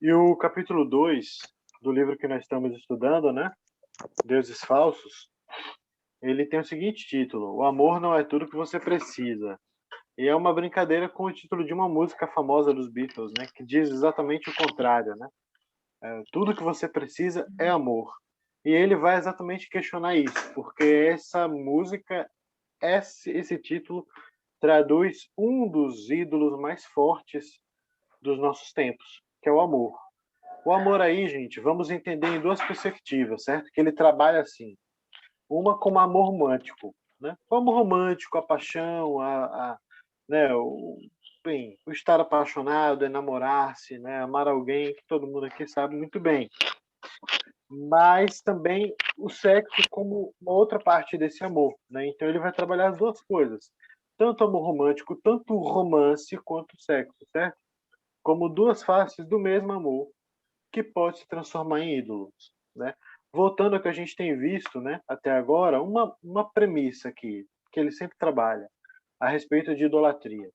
E o capítulo 2 do livro que nós estamos estudando, né? Deuses Falsos, ele tem o seguinte título: O amor não é tudo que você precisa. E é uma brincadeira com o título de uma música famosa dos Beatles, né? Que diz exatamente o contrário, né? Tudo que você precisa é amor. E ele vai exatamente questionar isso, porque essa música, esse título, traduz um dos ídolos mais fortes dos nossos tempos, que é o amor. O amor aí, gente, vamos entender em duas perspectivas, certo? Que ele trabalha assim. Uma como amor romântico, né? O amor romântico, a paixão, né? Bem, o estar apaixonado, enamorar-se, né? Amar alguém, que todo mundo aqui sabe muito bem. Mas também o sexo como uma outra parte desse amor, né? Então ele vai trabalhar as duas coisas, tanto amor romântico, tanto romance quanto sexo, certo? Como duas faces do mesmo amor que pode se transformar em ídolos, né? Voltando ao que a gente tem visto, né, até agora, uma premissa aqui que ele sempre trabalha a respeito de idolatria.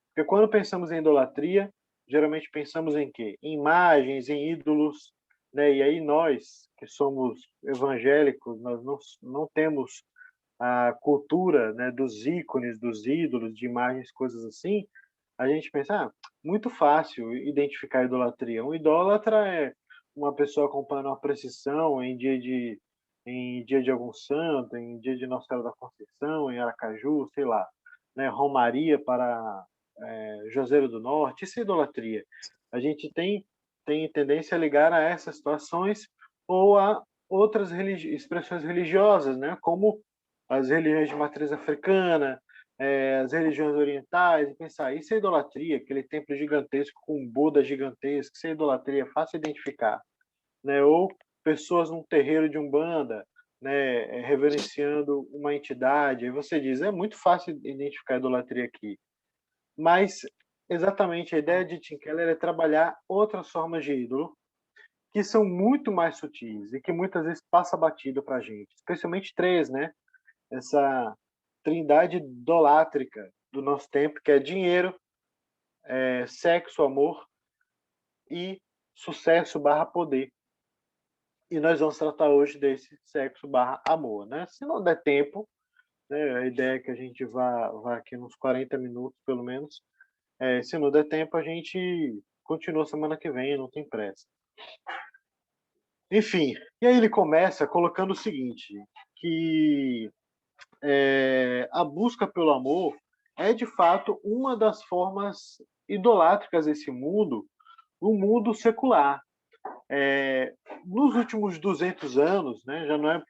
Porque quando pensamos em idolatria, geralmente pensamos em quê? Em imagens, em ídolos, né? E aí nós, que somos evangélicos, nós não temos a cultura, né, dos ícones, dos ídolos, de imagens, coisas assim. A gente pensa, muito fácil identificar a idolatria. Um idólatra é uma pessoa acompanhando uma procissão em dia de algum santo, em dia de Nossa Senhora da Conceição, em Aracaju, sei lá, né, Romaria para Juazeiro do Norte, isso é idolatria. A gente tem tendência a ligar a essas situações ou a outras expressões religiosas, né, como as religiões de matriz africana, as religiões orientais, e pensar, isso é idolatria, aquele templo gigantesco com um Buda gigantesco, isso é idolatria, fácil identificar, né? Ou pessoas num terreiro de Umbanda, né, reverenciando uma entidade, e você diz, é muito fácil identificar a idolatria aqui. Mas exatamente a ideia de Tim Keller é trabalhar outras formas de ídolo que são muito mais sutis e que muitas vezes passa batido para a gente, especialmente três, né? Essa trindade idolátrica do nosso tempo, que é dinheiro, sexo, amor e sucesso barra poder. E nós vamos tratar hoje desse sexo barra amor, né? Se não der tempo, né, a ideia é que a gente vá aqui uns 40 minutos, pelo menos. Se não der tempo, a gente continua semana que vem, não tem pressa. Enfim, e aí ele começa colocando o seguinte, que a busca pelo amor é, de fato, uma das formas idolátricas desse mundo, o mundo secular. Nos últimos 200 anos, né, já não é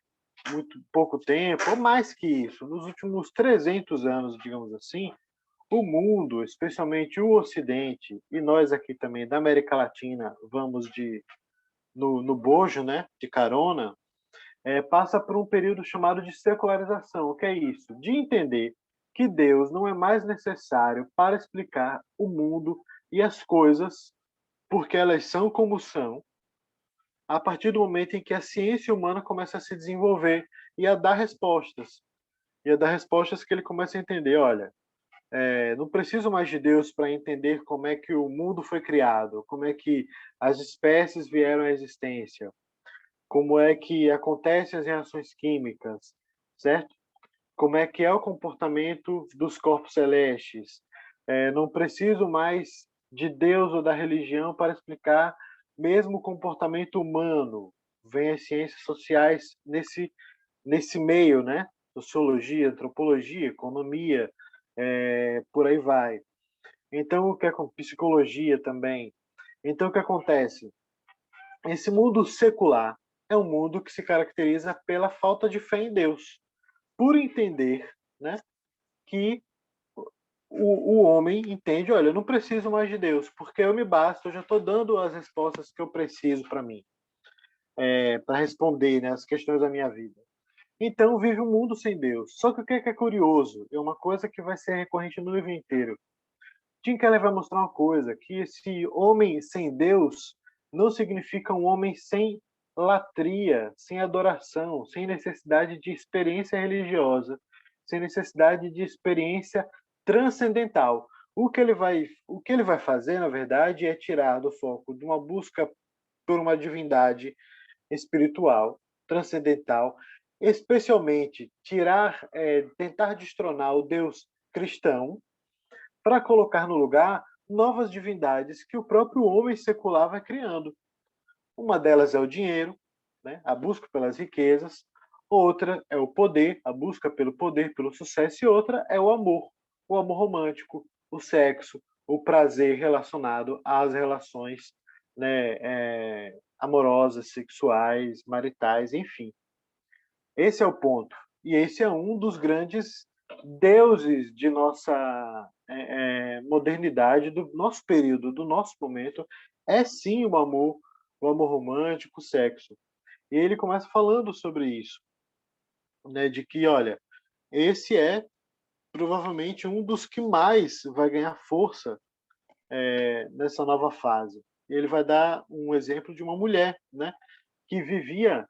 muito pouco tempo, ou mais que isso, nos últimos 300 anos, digamos assim, o mundo, especialmente o Ocidente, e nós aqui também da América Latina, vamos no bojo, né, de carona, passa por um período chamado de secularização. O que é isso? De entender que Deus não é mais necessário para explicar o mundo e as coisas, porque elas são como são, a partir do momento em que a ciência humana começa a se desenvolver e a dar respostas. E a dar respostas que ele começa a entender, olha, não preciso mais de Deus para entender como é que o mundo foi criado, como é que as espécies vieram à existência, como é que acontecem as reações químicas, certo? Como é que é o comportamento dos corpos celestes. Não preciso mais de Deus ou da religião para explicar mesmo o comportamento humano. Vem as ciências sociais nesse meio, né? Sociologia, antropologia, economia, por aí vai. Então, o que é com psicologia também? Então, o que acontece? Esse mundo secular é um mundo que se caracteriza pela falta de fé em Deus, por entender, né, que o homem entende, olha, eu não preciso mais de Deus, porque eu me basto, eu já estou dando as respostas que eu preciso para mim, para responder, né, as questões da minha vida. Então vive um mundo sem Deus. Só que o que é curioso, é uma coisa que vai ser recorrente no livro inteiro. Tim Keller vai mostrar uma coisa, que esse homem sem Deus não significa um homem sem latria, sem adoração, sem necessidade de experiência religiosa, sem necessidade de experiência transcendental. o que ele vai fazer, na verdade, é tirar do foco de uma busca por uma divindade espiritual, transcendental, especialmente tentar destronar o Deus cristão para colocar no lugar novas divindades que o próprio homem secular vai criando. Uma delas é o dinheiro, né? A busca pelas riquezas. Outra é o poder, a busca pelo poder, pelo sucesso. E outra é o amor romântico, o sexo, o prazer relacionado às relações, né, amorosas, sexuais, maritais, enfim. Esse é o ponto. E esse é um dos grandes deuses de nossa modernidade, do nosso período, do nosso momento, é sim o amor romântico, o sexo. E ele começa falando sobre isso, né, de que, olha, esse é provavelmente um dos que mais vai ganhar força nessa nova fase. E ele vai dar um exemplo de uma mulher, né, que vivia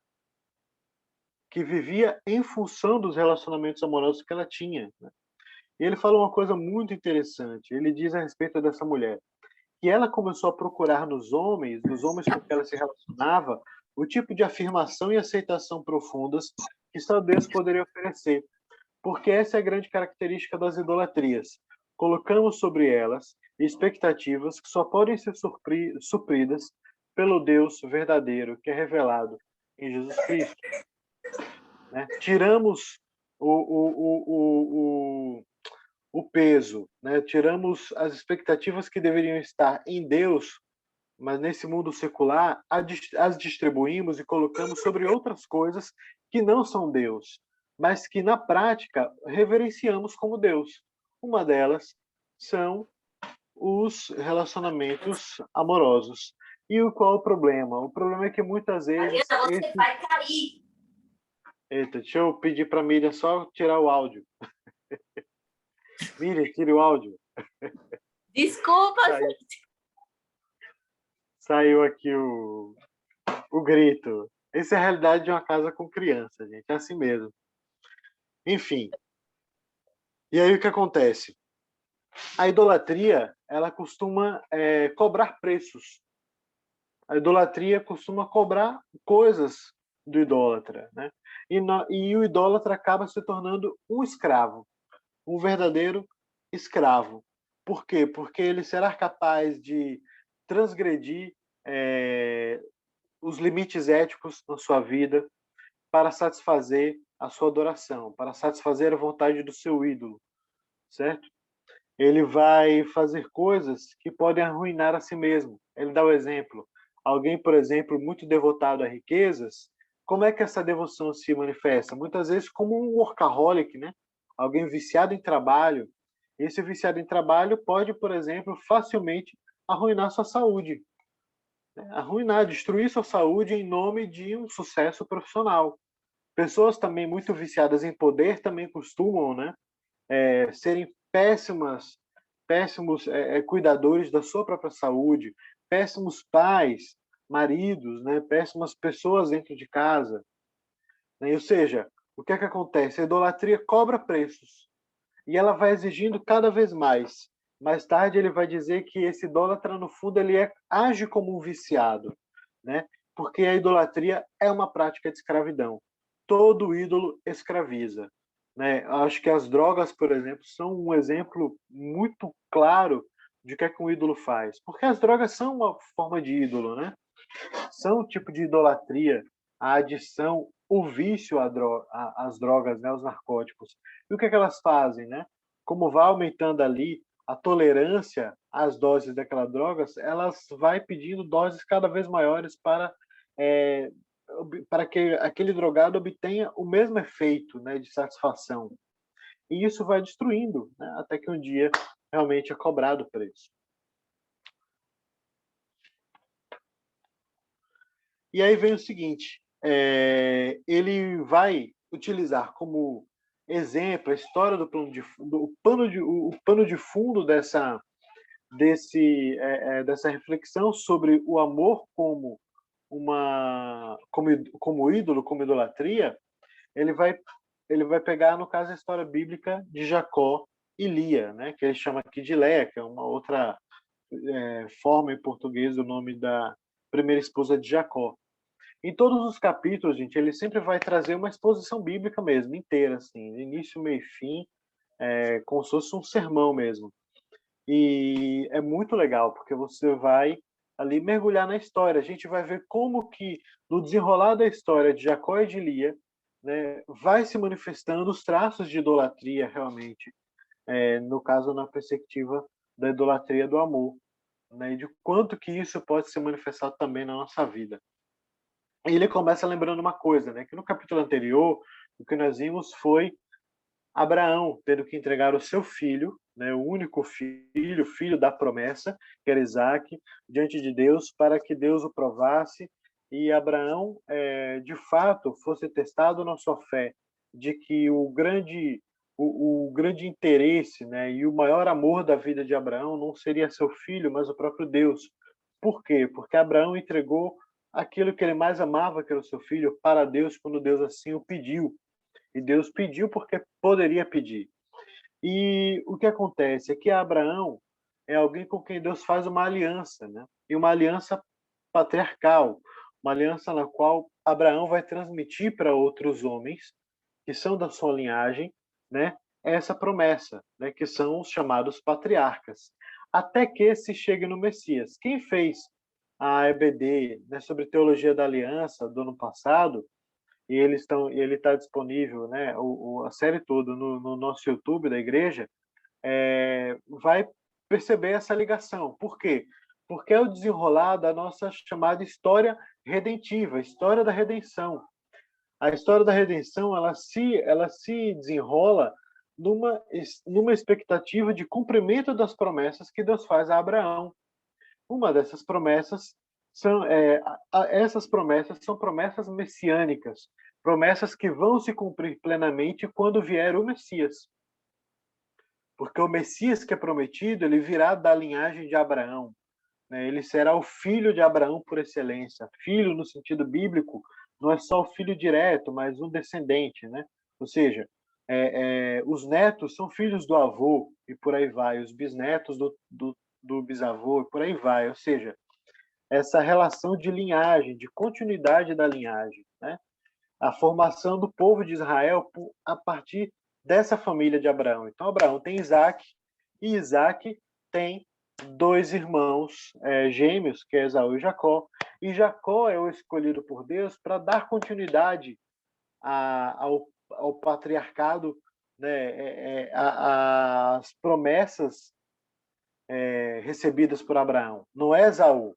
em função dos relacionamentos amorosos que ela tinha, né? E ele fala uma coisa muito interessante. Ele diz a respeito dessa mulher que ela começou a procurar nos homens com que ela se relacionava, o tipo de afirmação e aceitação profundas que só Deus poderia oferecer, porque essa é a grande característica das idolatrias. Colocamos sobre elas expectativas que só podem ser supridas pelo Deus verdadeiro, que é revelado em Jesus Cristo. Né? Tiramos o peso, né? Tiramos as expectativas que deveriam estar em Deus, mas nesse mundo secular as distribuímos e colocamos sobre outras coisas que não são Deus, mas que na prática reverenciamos como Deus. Uma delas são os relacionamentos amorosos. E qual o problema? O problema é que muitas vezes Mariana, você vai cair. Eita, deixa eu pedir para a Miriam só tirar o áudio. Miriam, tire o áudio. Desculpa, Saiu, gente. saiu aqui o grito. Essa é a realidade de uma casa com criança, gente. É assim mesmo. Enfim. E aí o que acontece? A idolatria, ela costuma cobrar preços. A idolatria costuma cobrar coisas do idólatra, né? E o idólatra acaba se tornando um escravo, um verdadeiro escravo. Por quê? Porque ele será capaz de transgredir os limites éticos na sua vida para satisfazer a sua adoração, para satisfazer a vontade do seu ídolo, certo? Ele vai fazer coisas que podem arruinar a si mesmo. Ele dá o exemplo. Alguém, por exemplo, muito devotado a riquezas, como é que essa devoção se manifesta? Muitas vezes como um workaholic, né? Alguém viciado em trabalho. Esse viciado em trabalho pode, por exemplo, facilmente arruinar sua saúde, né? Arruinar, destruir sua saúde em nome de um sucesso profissional. Pessoas também muito viciadas em poder também costumam, né, serem péssimos cuidadores da sua própria saúde, péssimos pais, maridos, né, péssimas pessoas dentro de casa. Né? Ou seja, o que é que acontece? A idolatria cobra preços e ela vai exigindo cada vez mais. Mais tarde ele vai dizer que esse idólatra, no fundo, age como um viciado, né? Porque a idolatria é uma prática de escravidão. Todo ídolo escraviza. Né? Acho que as drogas, por exemplo, são um exemplo muito claro de o que é que um ídolo faz. Porque as drogas são uma forma de ídolo, né? São um tipo de idolatria, a adição, o vício às drogas, né, aos narcóticos. E o que é que elas fazem, né? Como vai aumentando ali a tolerância às doses daquela drogas, elas vai pedindo doses cada vez maiores é, para que aquele drogado obtenha o mesmo efeito, né, de satisfação. E isso vai destruindo, né, até que um dia realmente é cobrado o preço. E aí vem o seguinte: ele vai utilizar como exemplo a história o pano de fundo dessa reflexão sobre o amor como ídolo, como idolatria. Ele vai, ele vai pegar, no caso, a história bíblica de Jacó e Lia, né, que ele chama aqui de Léa, que é uma outra forma em português do nome da primeira esposa de Jacó. Em todos os capítulos, gente, ele sempre vai trazer uma exposição bíblica mesmo, inteira, assim, início, meio e fim, como se fosse um sermão mesmo. E é muito legal, porque você vai ali mergulhar na história. A gente vai ver como que, no desenrolar da história de Jacó e de Lia, né, vai se manifestando os traços de idolatria, realmente, no caso, na perspectiva da idolatria do amor, né, e de quanto que isso pode se manifestar também na nossa vida. E ele começa lembrando uma coisa, né, que no capítulo anterior, o que nós vimos foi Abraão tendo que entregar o seu filho, né, o único filho, filho da promessa, que era Isaac, diante de Deus, para que Deus o provasse e Abraão, de fato, fosse testado na sua fé, de que o grande interesse, né, e o maior amor da vida de Abraão não seria seu filho, mas o próprio Deus. Por quê? Porque Abraão entregou aquilo que ele mais amava, que era o seu filho, para Deus, quando Deus assim o pediu. E Deus pediu porque poderia pedir. E o que acontece é que Abraão é alguém com quem Deus faz uma aliança, né? E uma aliança patriarcal, uma aliança na qual Abraão vai transmitir para outros homens que são da sua linhagem, né? Essa promessa, né? Que são os chamados patriarcas, até que se chegue no Messias. Quem fez a EBD, né, sobre teologia da aliança do ano passado, e ele está disponível, né, a série toda no nosso YouTube da igreja, vai perceber essa ligação. Por quê? Porque é o desenrolar da nossa chamada história redentiva, história da redenção. A história da redenção ela se desenrola numa expectativa de cumprimento das promessas que Deus faz a Abraão. Uma dessas promessas essas promessas são promessas messiânicas, promessas que vão se cumprir plenamente quando vier o Messias. Porque o Messias que é prometido, ele virá da linhagem de Abraão, né? Ele será o filho de Abraão por excelência. Filho, no sentido bíblico, não é só o filho direto, mas um descendente, né? Ou seja, os netos são filhos do avô e por aí vai, os bisnetos do bisavô e por aí vai. Ou seja, essa relação de linhagem, de continuidade da linhagem, né? A formação do povo de Israel a partir dessa família de Abraão. Então, Abraão tem Isaac, e Isaac tem dois irmãos gêmeos, que é Esaú e Jacó. E Jacó é o escolhido por Deus para dar continuidade ao patriarcado, né, às promessas recebidas por Abraão. Não é Esaú,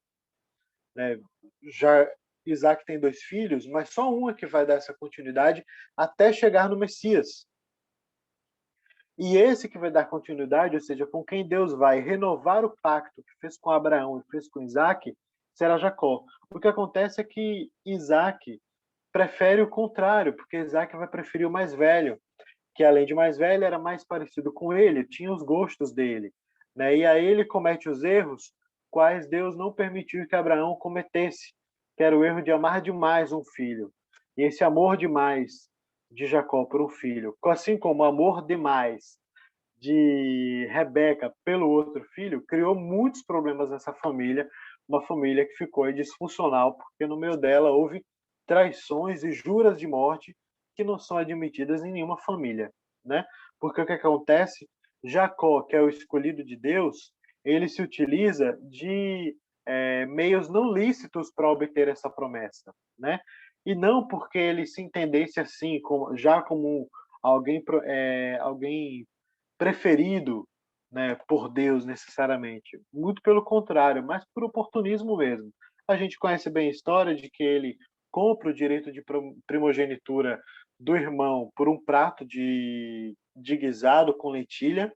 né? Já Isaac tem dois filhos, mas só um é que vai dar essa continuidade até chegar no Messias. E esse que vai dar continuidade, ou seja, com quem Deus vai renovar o pacto que fez com Abraão e fez com Isaac, será Jacó. O que acontece é que Isaac prefere o contrário, porque Isaac vai preferir o mais velho, que além de mais velho era mais parecido com ele, tinha os gostos dele, né? E aí ele comete os erros quais Deus não permitiu que Abraão cometesse, que era o erro de amar demais um filho. E esse amor demais de Jacó por um filho, assim como o amor demais de Rebeca pelo outro filho, criou muitos problemas nessa família, uma família que ficou disfuncional, porque no meio dela houve traições e juras de morte que não são admitidas em nenhuma família, né? Porque o que acontece? Jacó, que é o escolhido de Deus, ele se utiliza de meios não lícitos para obter essa promessa, né? E não porque ele se entendesse assim, já como alguém preferido, né, por Deus necessariamente. Muito pelo contrário, mas por oportunismo mesmo. A gente conhece bem a história de que ele compra o direito de primogenitura do irmão por um prato de guisado com lentilha,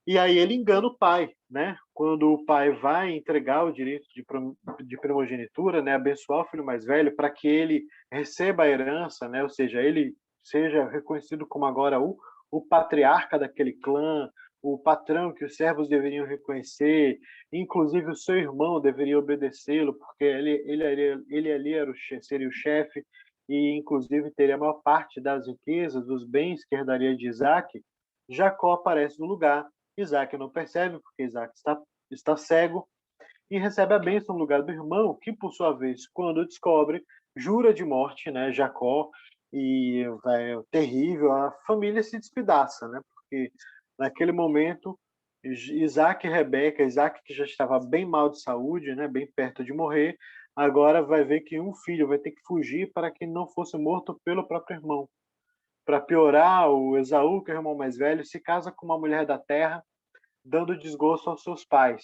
e aí ele engana o pai, né? Quando o pai vai entregar o direito de primogenitura, né, abençoar o filho mais velho para que ele receba a herança, né? Ou seja, ele seja reconhecido como agora o patriarca daquele clã, o patrão que os servos deveriam reconhecer, inclusive o seu irmão deveria obedecê-lo, porque ele ali seria o chefe e inclusive teria a maior parte das riquezas, dos bens que herdaria de Isaac. Jacó aparece no lugar. Isaac não percebe, porque Isaac está cego, e recebe a bênção no lugar do irmão, que, por sua vez, quando descobre, jura de morte, né, Jacó, e é terrível, a família se despedaça, né, porque naquele momento, Isaac e Rebeca, Isaac que já estava bem mal de saúde, né, bem perto de morrer, agora vai ver que um filho vai ter que fugir para que não fosse morto pelo próprio irmão. Para piorar, o Esaú, que é o irmão mais velho, se casa com uma mulher da terra, dando desgosto aos seus pais.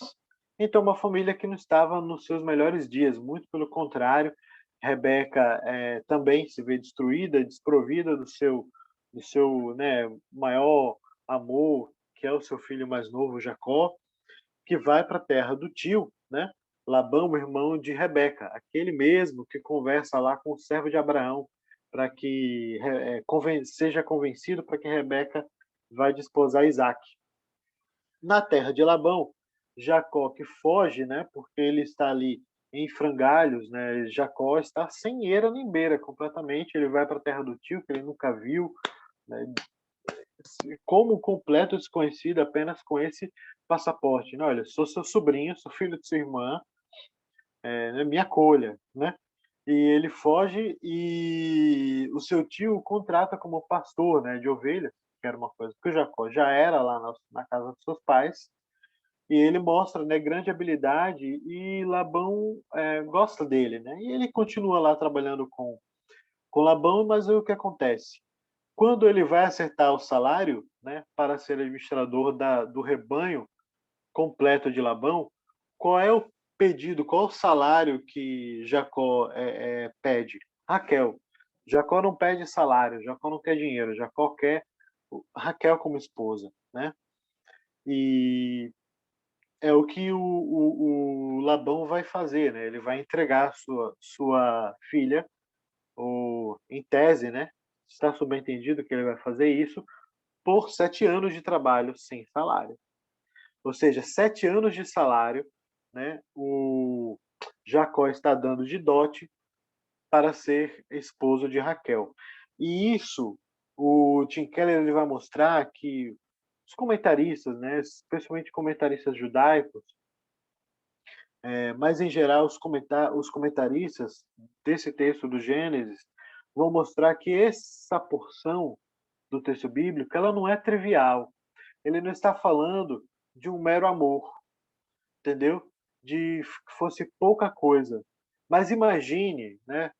Então, uma família que não estava nos seus melhores dias, muito pelo contrário. Rebeca também se vê destruída, desprovida do seu maior amor, que é o seu filho mais novo, Jacó, que vai para a terra do tio, né? Labão, irmão de Rebeca, aquele mesmo que conversa lá com o servo de Abraão, para que seja convencido para que Rebeca vai desposar Isaac. Na terra de Labão, Jacó que foge, né, porque ele está ali em frangalhos, né, Jacó está sem eira nem beira completamente, ele vai para a terra do tio, que ele nunca viu, né, como um completo desconhecido, apenas com esse passaporte. Né, olha, sou seu sobrinho, sou filho de sua irmã, me acolha, né? E ele foge e o seu tio o contrata como pastor, né, de ovelhas, que era uma coisa que o Jacó já era lá na casa dos seus pais, e ele mostra, né, grande habilidade e Labão gosta dele, né? E ele continua lá trabalhando com Labão, mas aí o que acontece? Quando ele vai acertar o salário, né, para ser administrador do rebanho completo de Labão, qual é o pedido, qual o salário que Jacó pede? Raquel. Jacó não pede salário, Jacó não quer dinheiro, Jacó quer Raquel como esposa, né? E é o que o Labão vai fazer, né? Ele vai entregar sua filha, ou em tese, né? Está subentendido que ele vai fazer isso por 7 anos de trabalho sem salário. Ou seja, 7 anos de salário, né? O Jacó está dando de dote para ser esposo de Raquel. E isso, o Tim Keller ele vai mostrar que os comentaristas, né, especialmente comentaristas judaicos, mas em geral os comentaristas desse texto do Gênesis vão mostrar que essa porção do texto bíblico ela não é trivial. Ele não está falando de um mero amor, entendeu? De que fosse pouca coisa. Mas imagine, né?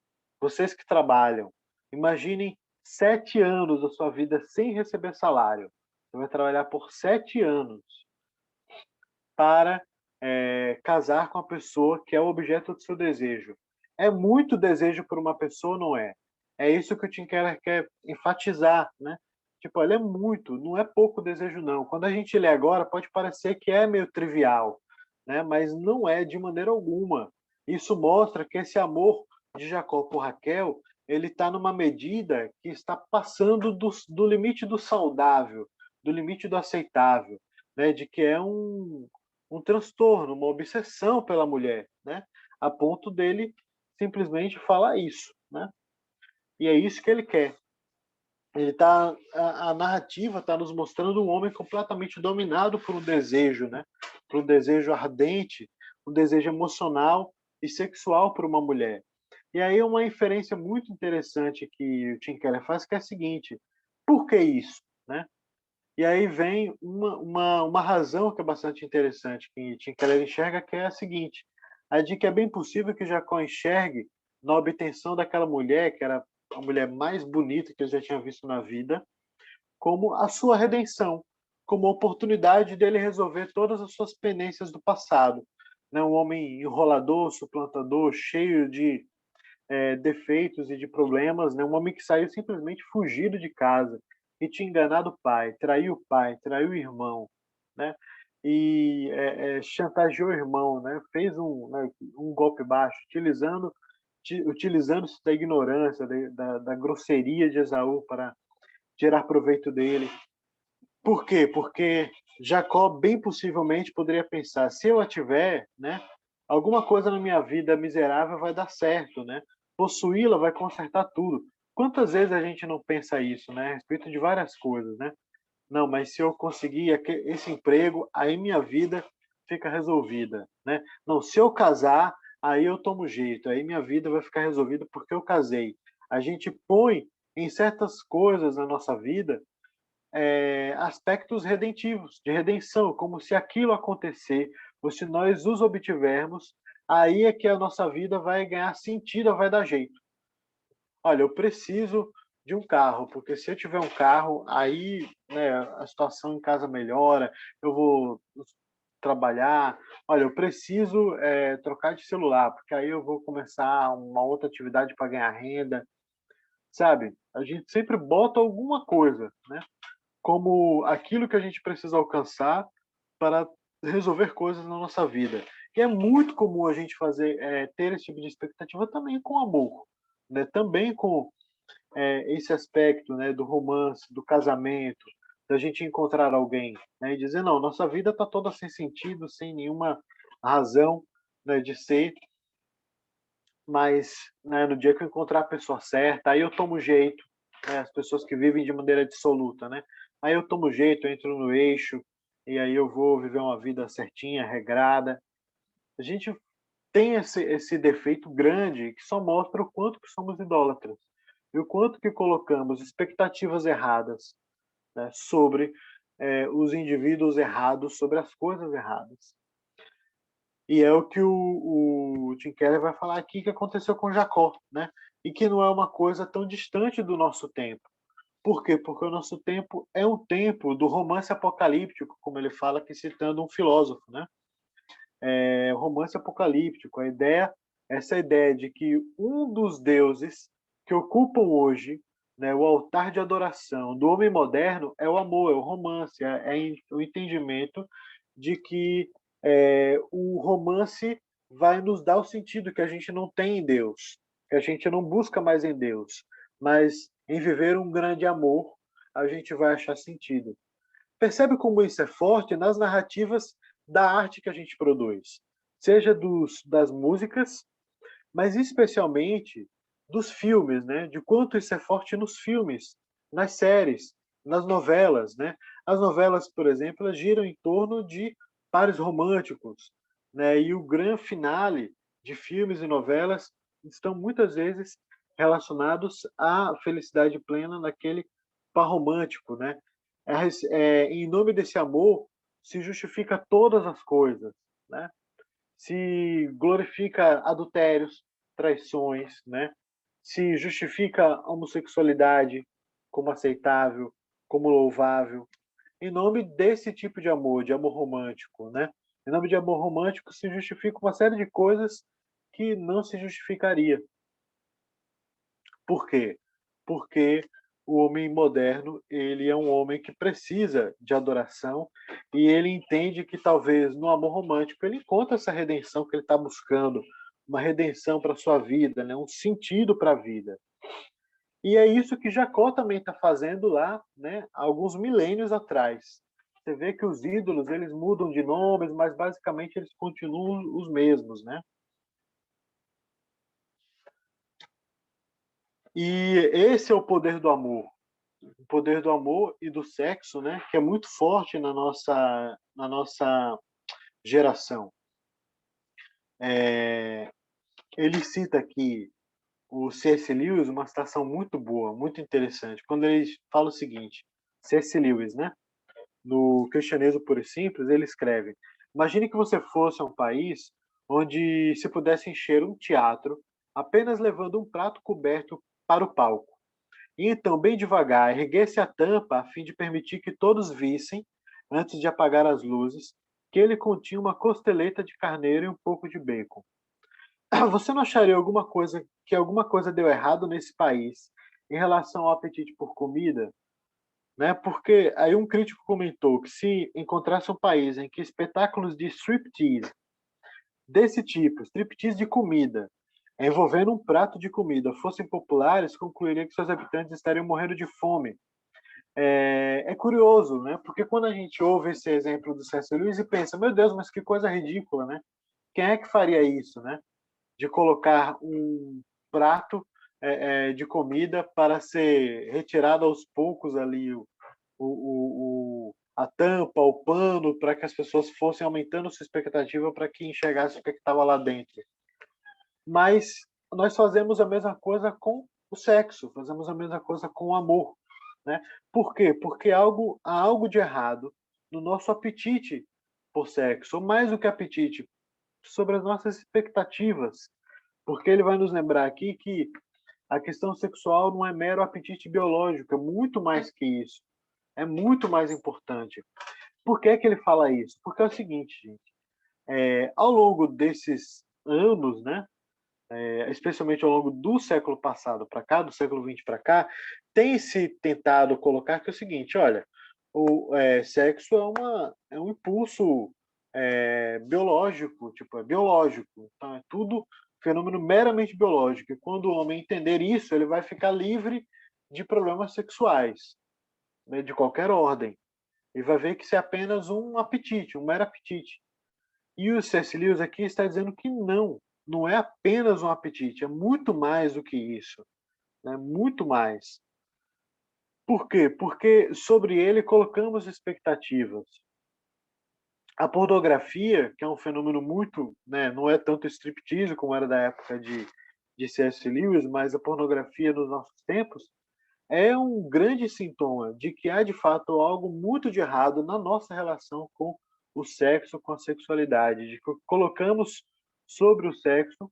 Vocês que trabalham, imaginem 7 anos da sua vida sem receber salário. Você vai trabalhar por 7 anos para casar com a pessoa que é o objeto do seu desejo. É muito desejo por uma pessoa, não é? É isso que o Tim Keller quer enfatizar, né? Tipo, ele é muito, não é pouco desejo, não. Quando a gente lê agora, pode parecer que é meio trivial, né? Mas não é de maneira alguma. Isso mostra que esse amor de Jacó por Raquel, ele está numa medida que está passando do limite do saudável, do limite do aceitável, né? De que é um transtorno, uma obsessão pela mulher, né? A ponto dele simplesmente falar isso, né? E é isso que ele quer. A narrativa está nos mostrando um homem completamente dominado por um desejo, né? Por um desejo ardente, um desejo emocional e sexual por uma mulher. E aí uma inferência muito interessante que o Tim Keller faz que é a seguinte: por que isso, né? E aí vem uma razão que é bastante interessante que Tim Keller enxerga, que é a seguinte: a de que é bem possível que Jacó enxergue na obtenção daquela mulher, que era a mulher mais bonita que ele já tinha visto na vida, como a sua redenção, como a oportunidade dele resolver todas as suas penências do passado. Né? Um homem enrolador, suplantador, cheio de defeitos e de problemas, né? Um homem que saiu simplesmente fugido de casa e tinha enganado o pai, traiu o irmão, né? E chantageou o irmão, né? Fez um golpe baixo, utilizando-se da ignorância, da grosseria de Esaú para tirar proveito dele. Por quê? Porque Jacó bem possivelmente poderia pensar, se eu a tiver, né, alguma coisa na minha vida miserável vai dar certo, né? Possuí-la vai consertar tudo. Quantas vezes a gente não pensa isso, né, a respeito de várias coisas, né? Não, mas se eu conseguir esse emprego, aí minha vida fica resolvida, né? Não, se eu casar, aí eu tomo jeito, aí minha vida vai ficar resolvida porque eu casei. A gente põe em certas coisas na nossa vida aspectos redentivos, de redenção, como se aquilo acontecer, ou se nós os obtivermos, aí é que a nossa vida vai ganhar sentido, vai dar jeito. Olha, eu preciso de um carro, porque se eu tiver um carro, aí, né, a situação em casa melhora, eu vou trabalhar. Olha, eu preciso trocar de celular, porque aí eu vou começar uma outra atividade para ganhar renda, sabe? A gente sempre bota alguma coisa, né? Como aquilo que a gente precisa alcançar para resolver coisas na nossa vida. E é muito comum a gente ter esse tipo de expectativa também com amor, né? Também com esse aspecto, né, do romance, do casamento, da gente encontrar alguém, né, e dizer não, nossa vida está toda sem sentido, sem nenhuma razão, né, de ser, mas, né, no dia que eu encontrar a pessoa certa, aí eu tomo jeito, né, as pessoas que vivem de maneira dissoluta, né, aí eu tomo jeito, eu entro no eixo e aí eu vou viver uma vida certinha, regrada. A gente tem esse defeito grande que só mostra o quanto que somos idólatras e o quanto que colocamos expectativas erradas, né, sobre os indivíduos errados, sobre as coisas erradas. E é o que o Tim Keller vai falar aqui que aconteceu com Jacó, né? E que não é uma coisa tão distante do nosso tempo. Por quê? Porque o nosso tempo é um tempo do romance apocalíptico, como ele fala aqui citando um filósofo, né? Romance apocalíptico, essa ideia de que um dos deuses que ocupam hoje, né, o altar de adoração do homem moderno é o amor, é o romance, é o entendimento de que o romance vai nos dar o sentido que a gente não tem em Deus, que a gente não busca mais em Deus, mas em viver um grande amor a gente vai achar sentido. Percebe como isso é forte nas narrativas da arte que a gente produz, seja das músicas, mas especialmente dos filmes, né? De quanto isso é forte nos filmes, nas séries, nas novelas, né? As novelas, por exemplo, elas giram em torno de pares românticos, né? E o grande finale de filmes e novelas estão muitas vezes relacionados à felicidade plena naquele par romântico, né? Em nome desse amor se justifica todas as coisas, né? Se glorifica adultérios, traições, né? Se justifica a homossexualidade como aceitável, como louvável, em nome desse tipo de amor romântico, né? Em nome de amor romântico se justifica uma série de coisas que não se justificaria. Por quê? Porque o homem moderno, ele é um homem que precisa de adoração e ele entende que talvez no amor romântico ele encontra essa redenção que ele está buscando, uma redenção para sua vida, né? Um sentido para a vida. E é isso que Jacó também está fazendo lá, né? Alguns milênios atrás. Você vê que os ídolos eles mudam de nomes, mas basicamente eles continuam os mesmos, né? E esse é o poder do amor. O poder do amor e do sexo, né, que é muito forte na nossa geração. Ele cita aqui o C.S. Lewis, uma citação muito boa, muito interessante, quando ele fala o seguinte, C.S. Lewis, né, no Cristianismo Puro e Simples, ele escreve: imagine que você fosse a um país onde se pudesse encher um teatro apenas levando um prato coberto para o palco. E então, bem devagar, erguesse a tampa a fim de permitir que todos vissem, antes de apagar as luzes, que ele continha uma costeleta de carneiro e um pouco de bacon. Você não acharia alguma coisa deu errado nesse país em relação ao apetite por comida? Né? Porque aí um crítico comentou que se encontrasse um país em que espetáculos de striptease desse tipo, striptease de comida, envolvendo um prato de comida, fossem populares, concluiria que seus habitantes estariam morrendo de fome. É curioso, né? Porque quando a gente ouve esse exemplo do C.S. Lewis e pensa, meu Deus, mas que coisa ridícula, né? Quem é que faria isso, né? De colocar um prato de comida para ser retirado aos poucos ali a tampa, o pano, para que as pessoas fossem aumentando sua expectativa para que enxergasse o que estava lá dentro. Mas nós fazemos a mesma coisa com o sexo, fazemos a mesma coisa com o amor, né? Por quê? Porque há algo de errado no nosso apetite por sexo, ou mais do que apetite, sobre as nossas expectativas, porque ele vai nos lembrar aqui que a questão sexual não é mero apetite biológico, é muito mais que isso, é muito mais importante. Por que que ele fala isso? Porque é o seguinte, gente, ao longo desses anos, né, especialmente ao longo do século passado para cá, do século XX para cá, tem se tentado colocar que é o seguinte, olha, o sexo é um impulso biológico, tipo, é biológico, então é tudo fenômeno meramente biológico. E quando o homem entender isso, ele vai ficar livre de problemas sexuais, né, de qualquer ordem. E vai ver que isso é apenas um apetite, um mero apetite. E o C.S. Lewis aqui está dizendo que não é apenas um apetite, é muito mais do que isso, né? Muito mais. Por quê? Porque sobre ele colocamos expectativas. A pornografia, que é um fenômeno muito, né, não é tanto striptease como era da época de C.S. Lewis, mas a pornografia nos nossos tempos é um grande sintoma de que há de fato algo muito de errado na nossa relação com o sexo, com a sexualidade, de que colocamos sobre o sexo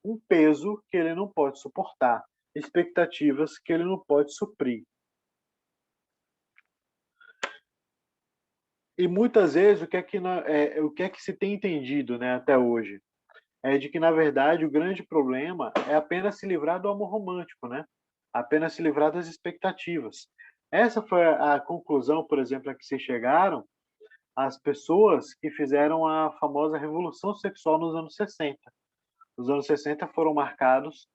um peso que ele não pode suportar, expectativas que ele não pode suprir. E muitas vezes o que é que se tem entendido, né, até hoje é de que na verdade o grande problema é apenas se livrar do amor romântico, né? Apenas se livrar das expectativas. Essa foi a conclusão, por exemplo, a que se chegaram as pessoas que fizeram a famosa revolução sexual nos anos 60. Os anos 60 foram marcados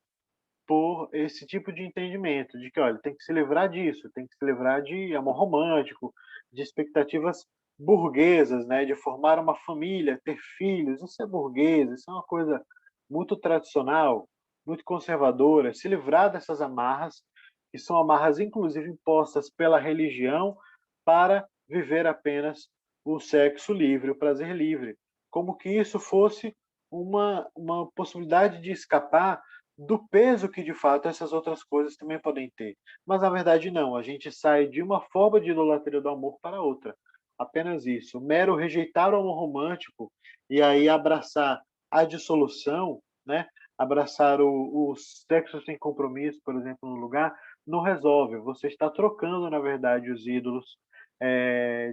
por esse tipo de entendimento, de que, olha, tem que se livrar disso, tem que se livrar de amor romântico, de expectativas burguesas, né, de formar uma família, ter filhos, isso é burguês, isso é uma coisa muito tradicional, muito conservadora, se livrar dessas amarras, que são amarras inclusive impostas pela religião para viver apenas o sexo livre, o prazer livre, como que isso fosse uma possibilidade de escapar do peso que de fato essas outras coisas também podem ter. Mas na verdade não, a gente sai de uma forma de idolatria do amor para outra. Apenas isso. Mero rejeitar o amor romântico e aí abraçar a dissolução, né? Abraçar o sexo sem compromisso, por exemplo, no lugar, não resolve. Você está trocando, na verdade, os ídolos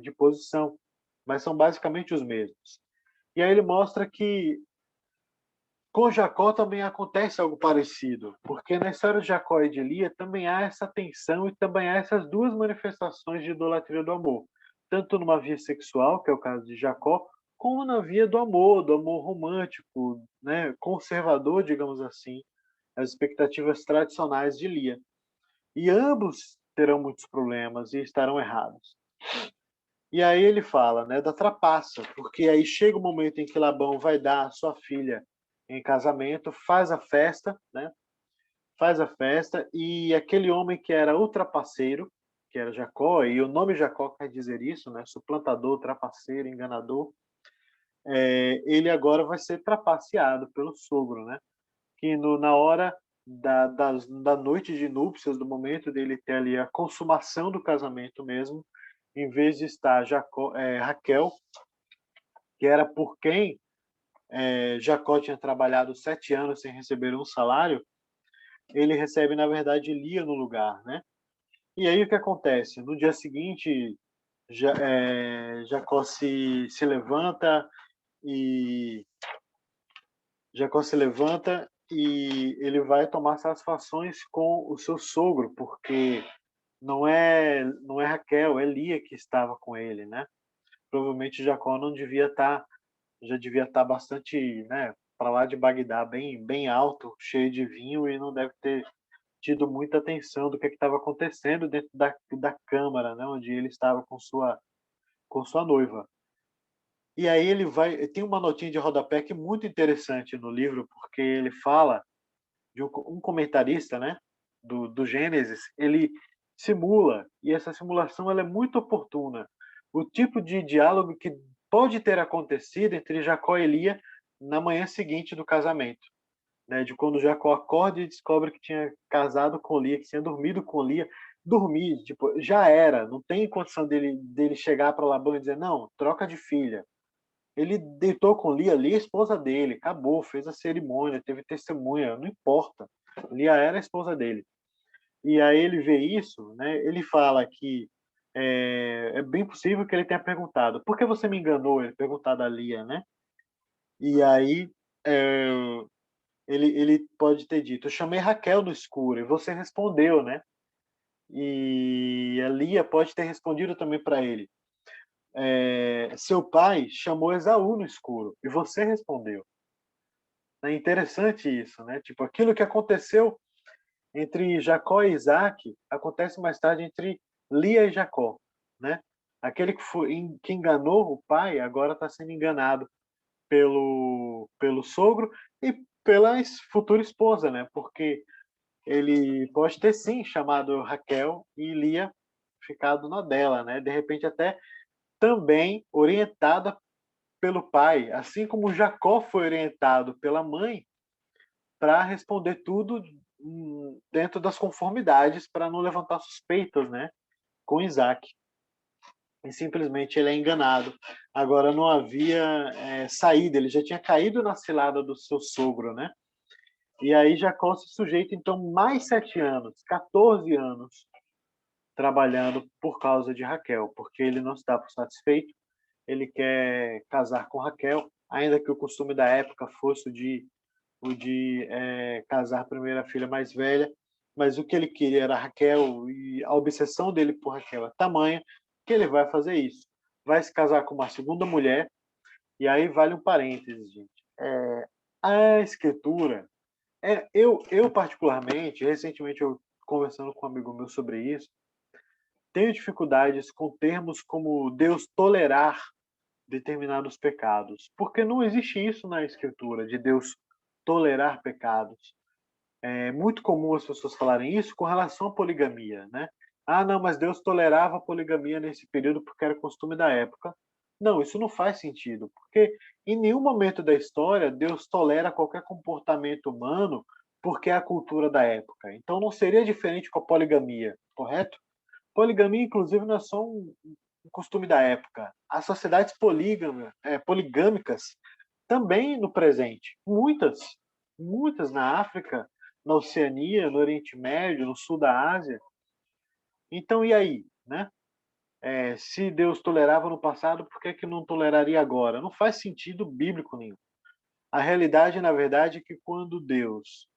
de posição, mas são basicamente os mesmos. E aí ele mostra que com Jacó também acontece algo parecido, porque na história de Jacó e de Lia também há essa tensão e também há essas duas manifestações de idolatria do amor, tanto numa via sexual, que é o caso de Jacó, como na via do amor romântico, né, conservador, digamos assim, as expectativas tradicionais de Lia. E ambos terão muitos problemas e estarão errados. E aí ele fala, né, da trapaça, porque aí chega o momento em que Labão vai dar a sua filha em casamento, faz a festa, né? Faz a festa e aquele homem que era o trapaceiro, que era Jacó, e o nome Jacó quer dizer isso, né? Suplantador, trapaceiro, enganador. Ele agora vai ser trapaceado pelo sogro, né? Que na hora da noite de núpcias, do momento dele ter ali a consumação do casamento mesmo, em vez de estar Raquel, que era por quem Jacó tinha trabalhado 7 anos sem receber um salário, ele recebe, na verdade, Lia no lugar, né? E aí o que acontece? No dia seguinte, Jacó se levanta e ele vai tomar satisfações com o seu sogro, porque não é Raquel, é Lia que estava com ele, né? Provavelmente Jacó não devia estar, já devia estar bastante, né, para lá de Bagdá, bem, bem alto, cheio de vinho e não deve ter tido muita atenção do que estava acontecendo dentro da câmara, né, onde ele estava com sua noiva. E aí ele vai, tem uma notinha de rodapé que é muito interessante no livro, porque ele fala de um comentarista, né, do Gênesis, ele simula, e essa simulação ela é muito oportuna. O tipo de diálogo que pode ter acontecido entre Jacó e Lia na manhã seguinte do casamento, né? De quando Jacó acorda e descobre que tinha casado com Lia, que tinha dormido com Lia. Dormir, tipo, já era, não tem condição dele chegar para Labão e dizer, não, troca de filha. Ele deitou com Lia, Lia é a esposa dele, acabou, fez a cerimônia, teve testemunha, não importa. Lia era a esposa dele. E aí ele vê isso, né? Ele fala que é bem possível que ele tenha perguntado, por que você me enganou? Ele perguntado a Lia, né? E aí é, ele pode ter dito, eu chamei Raquel no escuro e você respondeu, né? E a Lia pode ter respondido também para ele, seu pai chamou Esaú no escuro e você respondeu. É interessante isso, né? Tipo, aquilo que aconteceu entre Jacó e Isaac acontece mais tarde entre Lia e Jacó, né? Aquele que enganou o pai agora está sendo enganado pelo sogro e pela futura esposa, né? Porque ele pode ter sim chamado Raquel e Lia ficado na dela, né? De repente até também orientada pelo pai, assim como Jacó foi orientado pela mãe para responder tudo dentro das conformidades para não levantar suspeitas, né, com Isaac. E simplesmente ele é enganado. Agora não havia saída, ele já tinha caído na cilada do seu sogro, né? E aí Jacó se sujeita então mais 7 anos, 14 anos, trabalhando por causa de Raquel, porque ele não está satisfeito, ele quer casar com Raquel, ainda que o costume da época fosse o de casar primeiro a filha mais velha, mas o que ele queria era Raquel e a obsessão dele por Raquel é tamanha que ele vai fazer isso. Vai se casar com uma segunda mulher, e aí vale um parênteses, gente. A escritura, eu particularmente, recentemente eu conversando com um amigo meu sobre isso, tenho dificuldades com termos como Deus tolerar determinados pecados, porque não existe isso na escritura, de Deus tolerar pecados. É muito comum as pessoas falarem isso com relação à poligamia, né? Ah, não, mas Deus tolerava a poligamia nesse período porque era costume da época. Não, isso não faz sentido, porque em nenhum momento da história Deus tolera qualquer comportamento humano porque é a cultura da época. Então não seria diferente com a poligamia, correto? Poligamia, inclusive, não é só um costume da época. As sociedades poligâmicas também no presente. Muitas na África, na Oceania, no Oriente Médio, no sul da Ásia. Então, e aí? Né? Se Deus tolerava no passado, por que não toleraria agora? Não faz sentido bíblico nenhum. A realidade, na verdade, é que quando Deus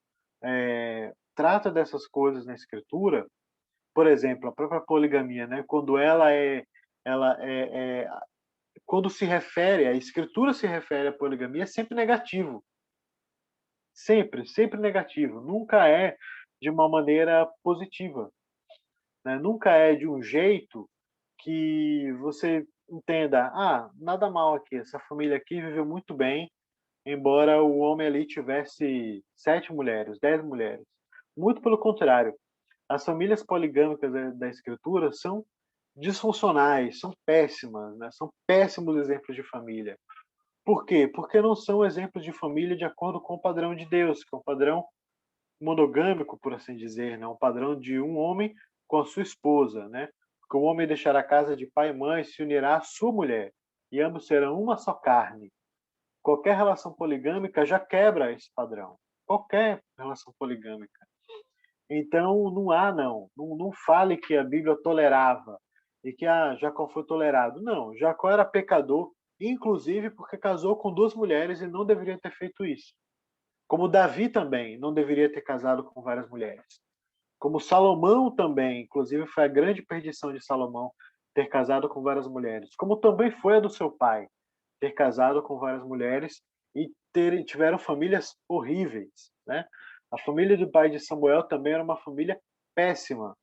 trata dessas coisas na Escritura, por exemplo, a própria poligamia, né? Ela quando se refere, a Escritura se refere à poligamia, é sempre negativo. Sempre negativo. Nunca é de uma maneira positiva, né? Nunca é de um jeito que você entenda, nada mal aqui, essa família aqui viveu muito bem, embora o homem ali tivesse 7 mulheres, 10 mulheres. Muito pelo contrário, as famílias poligâmicas da Escritura são disfuncionais, são péssimas, né? São péssimos exemplos de família. Por quê? Porque não são exemplos de família de acordo com o padrão de Deus, que é um padrão monogâmico, por assim dizer, né? Um padrão de um homem com a sua esposa, né? Porque o homem deixará a casa de pai e mãe e se unirá à sua mulher, e ambos serão uma só carne. Qualquer relação poligâmica já quebra esse padrão. Qualquer relação poligâmica. Então, não há, não fale que a Bíblia tolerava e que Jacó foi tolerado. Não, Jacó era pecador, inclusive porque casou com 2 mulheres e não deveria ter feito isso. Como Davi também não deveria ter casado com várias mulheres. Como Salomão também, inclusive foi a grande perdição de Salomão ter casado com várias mulheres. Como também foi a do seu pai, ter casado com várias mulheres e tiveram famílias horríveis, né? A família do pai de Samuel também era uma família péssima,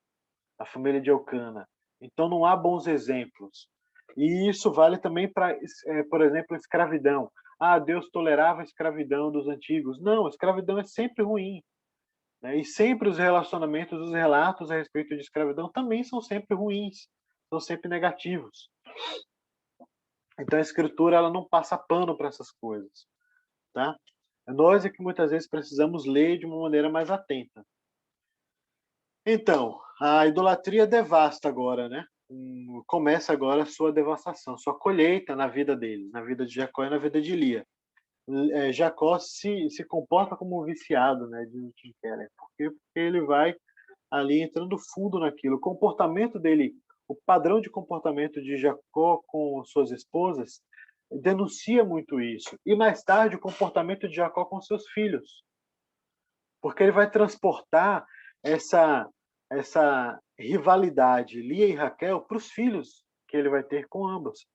a família de Eucana. Então não há bons exemplos. E isso vale também para, por exemplo, a escravidão. Deus tolerava a escravidão dos antigos. Não, a escravidão é sempre ruim. né? E sempre os relacionamentos, os relatos a respeito de escravidão também são sempre ruins, são sempre negativos. Então a escritura ela não passa pano para essas coisas, tá? Nós é que muitas vezes precisamos ler de uma maneira mais atenta. Então, a idolatria devasta agora, né? Começa agora a sua devastação, sua colheita na vida deles, na vida de Jacó e na vida de Lia. Jacó se comporta como um viciado, né? Diz o Tim Keller. Por quê? Porque ele vai ali entrando fundo naquilo. O comportamento dele, o padrão de comportamento de Jacó com suas esposas denuncia muito isso. E mais tarde o comportamento de Jacó com seus filhos, porque ele vai transportar essa rivalidade Lia e Raquel para os filhos que ele vai ter com ambas.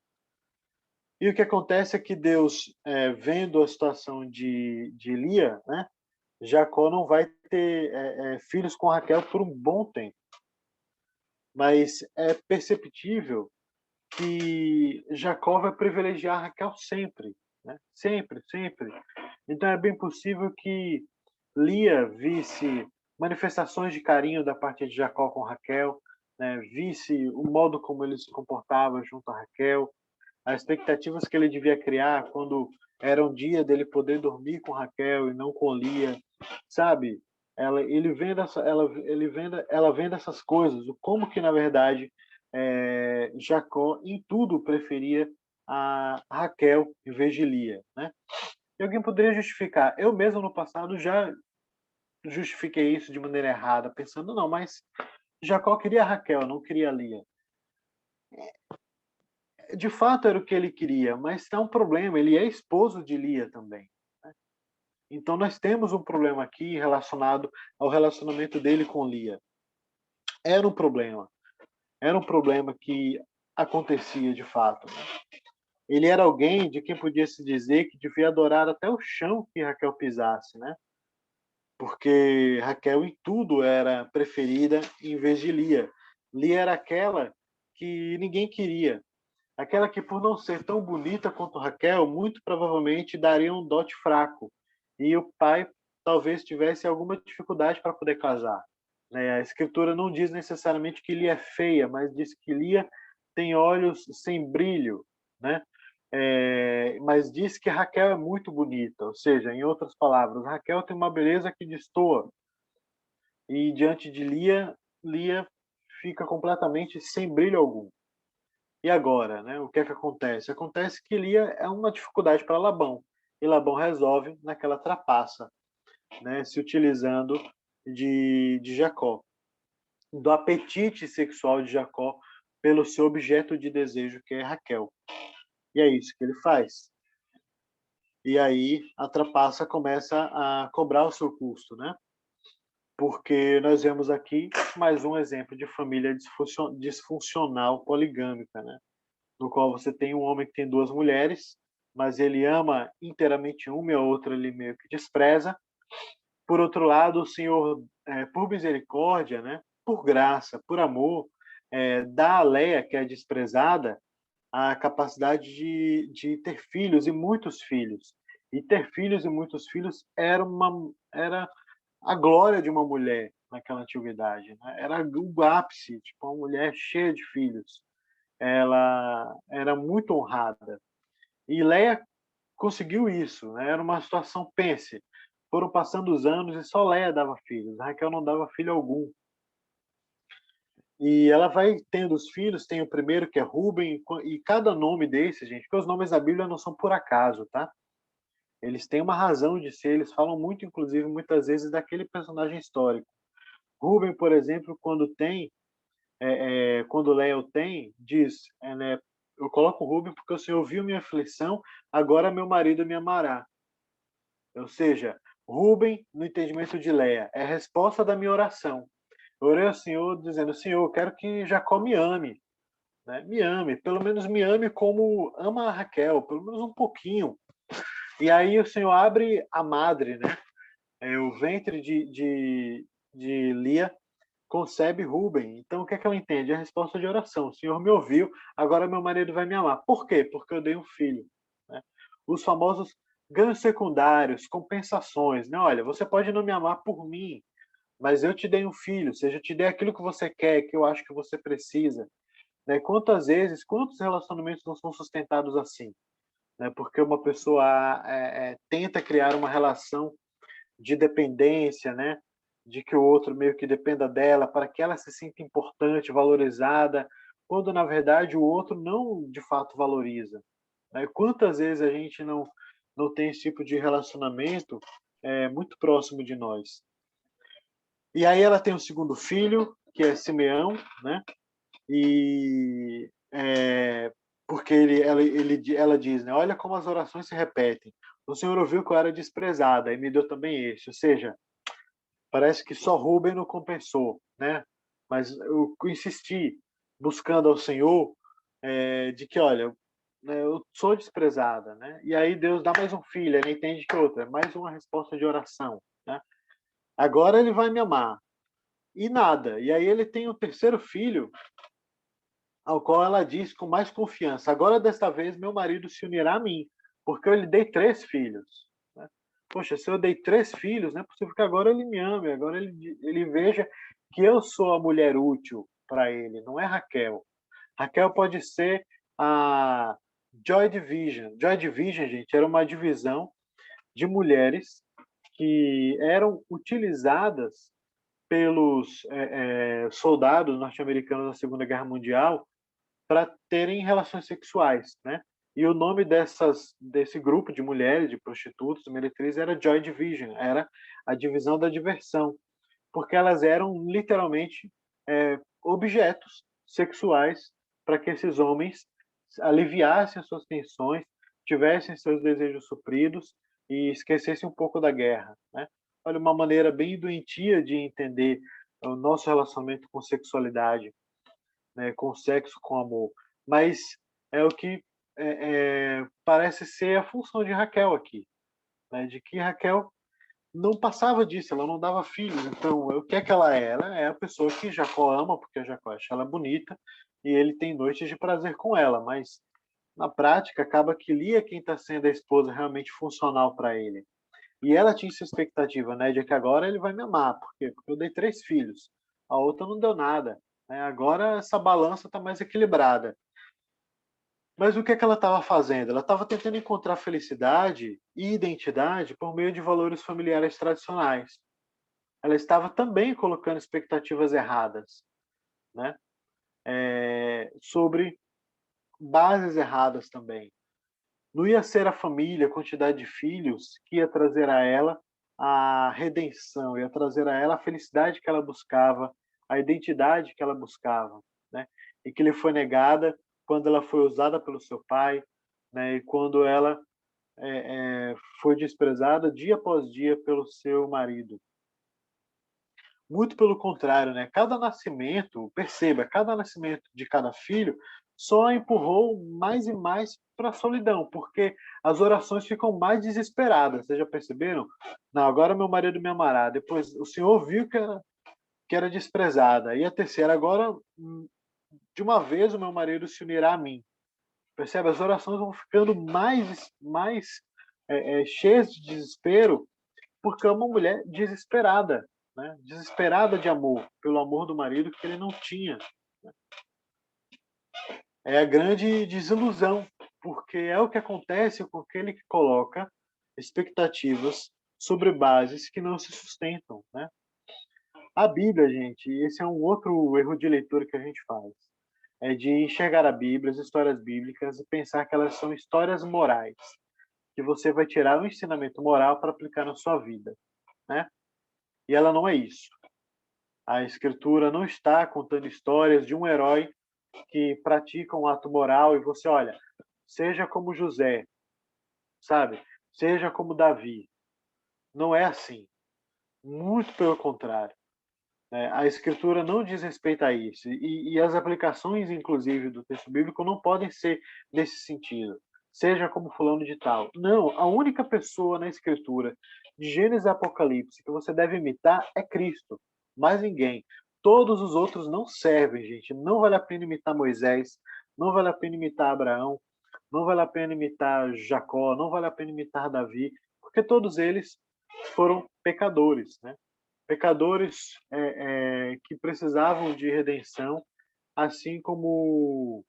E o que acontece é que Deus, vendo a situação de Lia, né, Jacó não vai ter filhos com Raquel por um bom tempo. Mas é perceptível que Jacó vai privilegiar Raquel sempre, né? Sempre, sempre. Então é bem possível que Lia visse manifestações de carinho da parte de Jacó com Raquel, né? Visse o modo como ele se comportava junto a Raquel, as expectativas que ele devia criar quando era um dia dele poder dormir com Raquel e não com Lia, sabe? Ela vendo essas coisas, como que na verdade Jacó em tudo preferia a Raquel em vez de Lia, né? E alguém poderia justificar. Eu mesmo no passado já justifiquei isso de maneira errada, pensando não, mas Jacó queria a Raquel, não queria a Lia. De fato era o que ele queria, mas tem um problema, ele é esposo de Lia também. Né? Então nós temos um problema aqui relacionado ao relacionamento dele com Lia. Era um problema que acontecia de fato. Né? Ele era alguém de quem podia se dizer que devia adorar até o chão que Raquel pisasse, né? Porque Raquel em tudo era preferida em vez de Lia. Lia era aquela que ninguém queria, aquela que, por não ser tão bonita quanto Raquel, muito provavelmente daria um dote fraco. E o pai talvez tivesse alguma dificuldade para poder casar. Né? A escritura não diz necessariamente que Lia é feia, mas diz que Lia tem olhos sem brilho, né? Mas diz que Raquel é muito bonita, ou seja, em outras palavras, Raquel tem uma beleza que destoa. E diante de Lia, Lia fica completamente sem brilho algum. E agora, né? O que é que acontece? Acontece que Lia é uma dificuldade para Labão. E Labão resolve naquela trapaça, né? Se utilizando de Jacó, do apetite sexual de Jacó pelo seu objeto de desejo, que é Raquel. E é isso que ele faz. E aí a trapaça começa a cobrar o seu custo, né? Porque nós vemos aqui mais um exemplo de família disfuncional poligâmica, né? No qual você tem um homem que tem duas mulheres, mas ele ama inteiramente uma e a outra ele meio que despreza. Por outro lado, o Senhor, por misericórdia, né, por graça, por amor, dá a Leia, que é desprezada, a capacidade de ter filhos e muitos filhos. E ter filhos e muitos filhos era a glória de uma mulher naquela antiguidade. Né? Era o ápice, tipo, uma mulher cheia de filhos. Ela era muito honrada. E Leia conseguiu isso, né? Era uma situação, pense, foram passando os anos e só Leia dava filhos, Raquel não dava filho algum. E ela vai tendo os filhos, tem o primeiro que é Ruben, e cada nome desse, gente, porque os nomes da Bíblia não são por acaso, tá? Eles têm uma razão de ser, eles falam muito, inclusive, muitas vezes, daquele personagem histórico. Ruben, por exemplo, quando Leia o tem, diz, né, eu coloco o Ruben porque o Senhor viu minha aflição, agora meu marido me amará. Ou seja, Ruben, no entendimento de Leia, é a resposta da minha oração. Eu orei ao Senhor dizendo, Senhor, eu quero que Jacó me ame. Né? Me ame, pelo menos me ame como ama a Raquel, pelo menos um pouquinho. E aí o Senhor abre a madre, né? O ventre de Lia concebe Ruben. Então, o que é que ela entende? É a resposta de oração. O Senhor me ouviu, agora meu marido vai me amar. Por quê? Porque eu dei um filho. Né? Os famosos ganhos secundários, compensações. Né? Olha, você pode não me amar por mim, mas eu te dei um filho, ou seja, eu te dei aquilo que você quer, que eu acho que você precisa. Né? Quantas vezes, quantos relacionamentos não são sustentados assim? Né? Porque uma pessoa tenta criar uma relação de dependência, né? De que o outro meio que dependa dela para que ela se sinta importante, valorizada, quando na verdade o outro não de fato valoriza. Né? Quantas vezes a gente não tem esse tipo de relacionamento muito próximo de nós? E aí ela tem o segundo filho, que é Simeão, né? E porque ela diz, né? Olha como as orações se repetem. O Senhor ouviu que eu era desprezada e me deu também este. Ou seja, parece que só Rubem não compensou, né? Mas eu insisti, buscando ao Senhor, de que, olha, né, eu sou desprezada, né? E aí Deus dá mais um filho, ele entende que outra, é mais uma resposta de oração, né? Agora ele vai me amar. E nada. E aí ele tem o terceiro filho, ao qual ela diz com mais confiança: agora desta vez meu marido se unirá a mim, porque eu lhe dei 3 filhos. Né? Poxa, se eu dei 3 filhos, não é possível que agora ele me ame, agora ele veja que eu sou a mulher útil para ele, não é Raquel. Raquel pode ser a Joy Division. Joy Division, gente, era uma divisão de mulheres que eram utilizadas pelos soldados norte-americanos na Segunda Guerra Mundial para terem relações sexuais, né? E o nome desse grupo de mulheres, de prostitutas, meretrizes, era Joy Division, era a divisão da diversão, porque elas eram literalmente objetos sexuais para que esses homens aliviassem as suas tensões, tivessem seus desejos supridos e esquecessem um pouco da guerra, né? Olha, uma maneira bem doentia de entender o nosso relacionamento com sexualidade, né, com sexo, com amor. Mas é o que parece ser a função de Raquel aqui, né, de que Raquel não passava disso, ela não dava filhos. Então, o que é que ela é? Ela é a pessoa que Jacó ama, porque Jacó acha ela bonita, e ele tem noites de prazer com ela, mas na prática acaba que Lia é quem está sendo a esposa realmente funcional para ele. E ela tinha essa expectativa, né, de que agora ele vai me amar, por quê? Porque eu dei 3 filhos, a outra não deu nada, né? Agora essa balança está mais equilibrada. Mas o que é que ela estava fazendo? Ela estava tentando encontrar felicidade e identidade por meio de valores familiares tradicionais. Ela estava também colocando expectativas erradas, né? Sobre bases erradas também. Não ia ser a família, a quantidade de filhos, que ia trazer a ela a redenção, ia trazer a ela a felicidade que ela buscava, a identidade que ela buscava, né? E que lhe foi negada quando ela foi usada pelo seu pai, né? E quando ela foi desprezada dia após dia pelo seu marido. Muito pelo contrário, né? Cada nascimento, perceba, cada nascimento de cada filho só a empurrou mais e mais para a solidão, porque as orações ficam mais desesperadas. Vocês já perceberam? Não, agora meu marido me amará. Depois o Senhor viu que era desprezada. E a terceira, agora de uma vez o meu marido se unirá a mim. Percebe? As orações vão ficando mais cheias de desespero, porque é uma mulher desesperada, né? Desesperada de amor, pelo amor do marido que ele não tinha. É a grande desilusão, porque é o que acontece com aquele que coloca expectativas sobre bases que não se sustentam, né? A Bíblia, gente, esse é um outro erro de leitura que a gente faz, é de enxergar a Bíblia, as histórias bíblicas e pensar que elas são histórias morais, que você vai tirar um ensinamento moral para aplicar na sua vida, né? E ela não é isso. A Escritura não está contando histórias de um herói que pratica um ato moral e você, olha, seja como José, sabe? Seja como Davi. Não é assim. Muito pelo contrário. Né? A Escritura não diz respeito a isso. E as aplicações, inclusive, do texto bíblico não podem ser nesse sentido. Seja como fulano de tal. Não, a única pessoa na Escritura, de Gênesis e Apocalipse, que você deve imitar é Cristo. Mais ninguém. Todos os outros não servem, gente. Não vale a pena imitar Moisés, não vale a pena imitar Abraão, não vale a pena imitar Jacó, não vale a pena imitar Davi, porque todos eles foram pecadores, né? pecadores que precisavam de redenção, assim como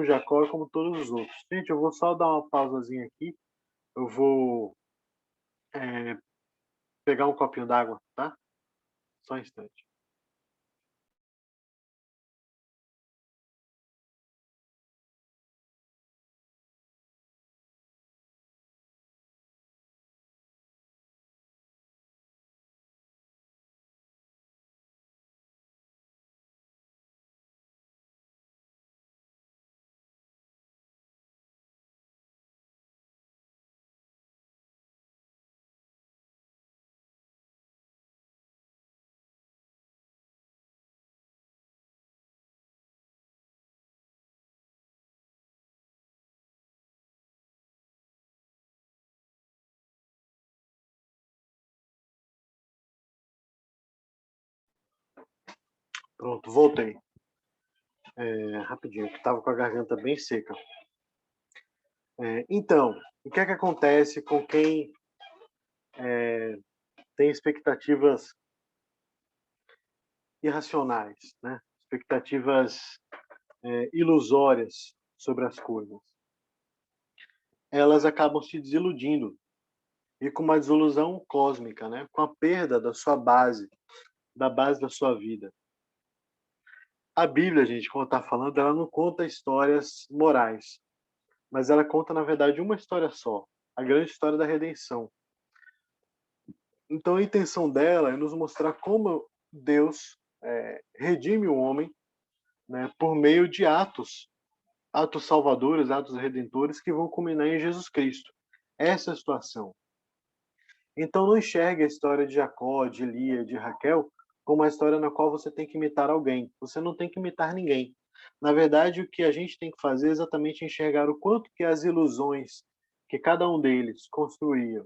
Jacó e como todos os outros. Gente, eu vou só dar uma pausazinha aqui. Eu vou pegar um copinho d'água, tá? Só um instante. Pronto, voltei. Rapidinho, que estava com a garganta bem seca. Então, o que é que acontece com quem tem expectativas irracionais, né? Expectativas ilusórias sobre as coisas? Elas acabam se desiludindo e com uma desilusão cósmica, né? Com a perda da sua base, da base da sua vida. A Bíblia, gente, como está falando, ela não conta histórias morais, mas ela conta, na verdade, uma história só, a grande história da redenção. Então, a intenção dela é nos mostrar como Deus redime o homem, né, por meio de atos salvadores, atos redentores que vão culminar em Jesus Cristo. Essa é a situação. Então, não enxergue a história de Jacó, de Lia, de Raquel como uma história na qual você tem que imitar alguém. Você não tem que imitar ninguém. Na verdade, o que a gente tem que fazer é exatamente enxergar o quanto que as ilusões que cada um deles construía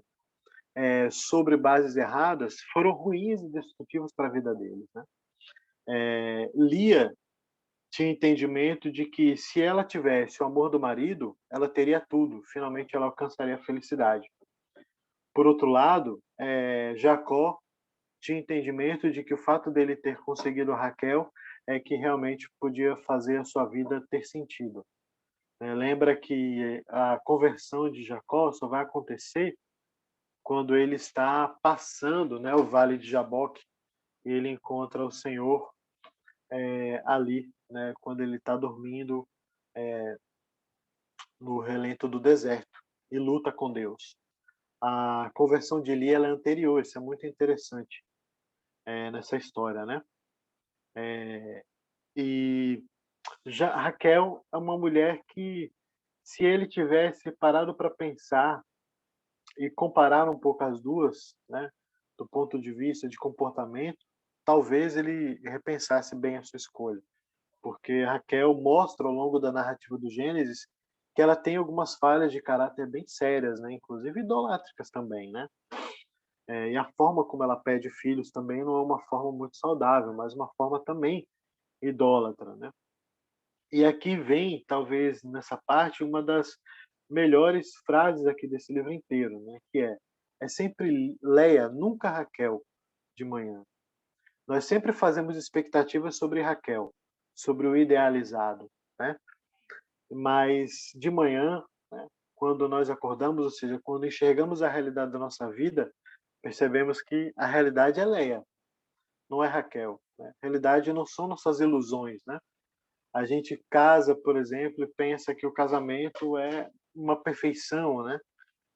sobre bases erradas foram ruins e destrutivas para a vida deles, né? Lia tinha entendimento de que se ela tivesse o amor do marido, ela teria tudo. Finalmente, ela alcançaria a felicidade. Por outro lado, Jacó tinha entendimento de que o fato dele ter conseguido Raquel é que realmente podia fazer a sua vida ter sentido. Lembra que a conversão de Jacó só vai acontecer quando ele está passando, né, o vale de Jaboque, e ele encontra o Senhor ali, né, quando ele está dormindo no relento do deserto e luta com Deus. A conversão de Eli ela é anterior, isso é muito interessante nessa história, né? E já Raquel é uma mulher que, se ele tivesse parado para pensar e comparar um pouco as duas, né, do ponto de vista de comportamento, talvez ele repensasse bem a sua escolha, porque Raquel mostra ao longo da narrativa do Gênesis que ela tem algumas falhas de caráter bem sérias, né, inclusive idolátricas também, né? E a forma como ela pede filhos também não é uma forma muito saudável, mas uma forma também idólatra, né? E aqui vem, talvez nessa parte, uma das melhores frases aqui desse livro inteiro, né? Que é sempre Leia, nunca Raquel, de manhã. Nós sempre fazemos expectativas sobre Raquel, sobre o idealizado, né? Mas de manhã, né, quando nós acordamos, ou seja, quando enxergamos a realidade da nossa vida, percebemos que a realidade é Leia, não é Raquel, né? A realidade não são nossas ilusões, né? A gente casa, por exemplo, e pensa que o casamento é uma perfeição, né?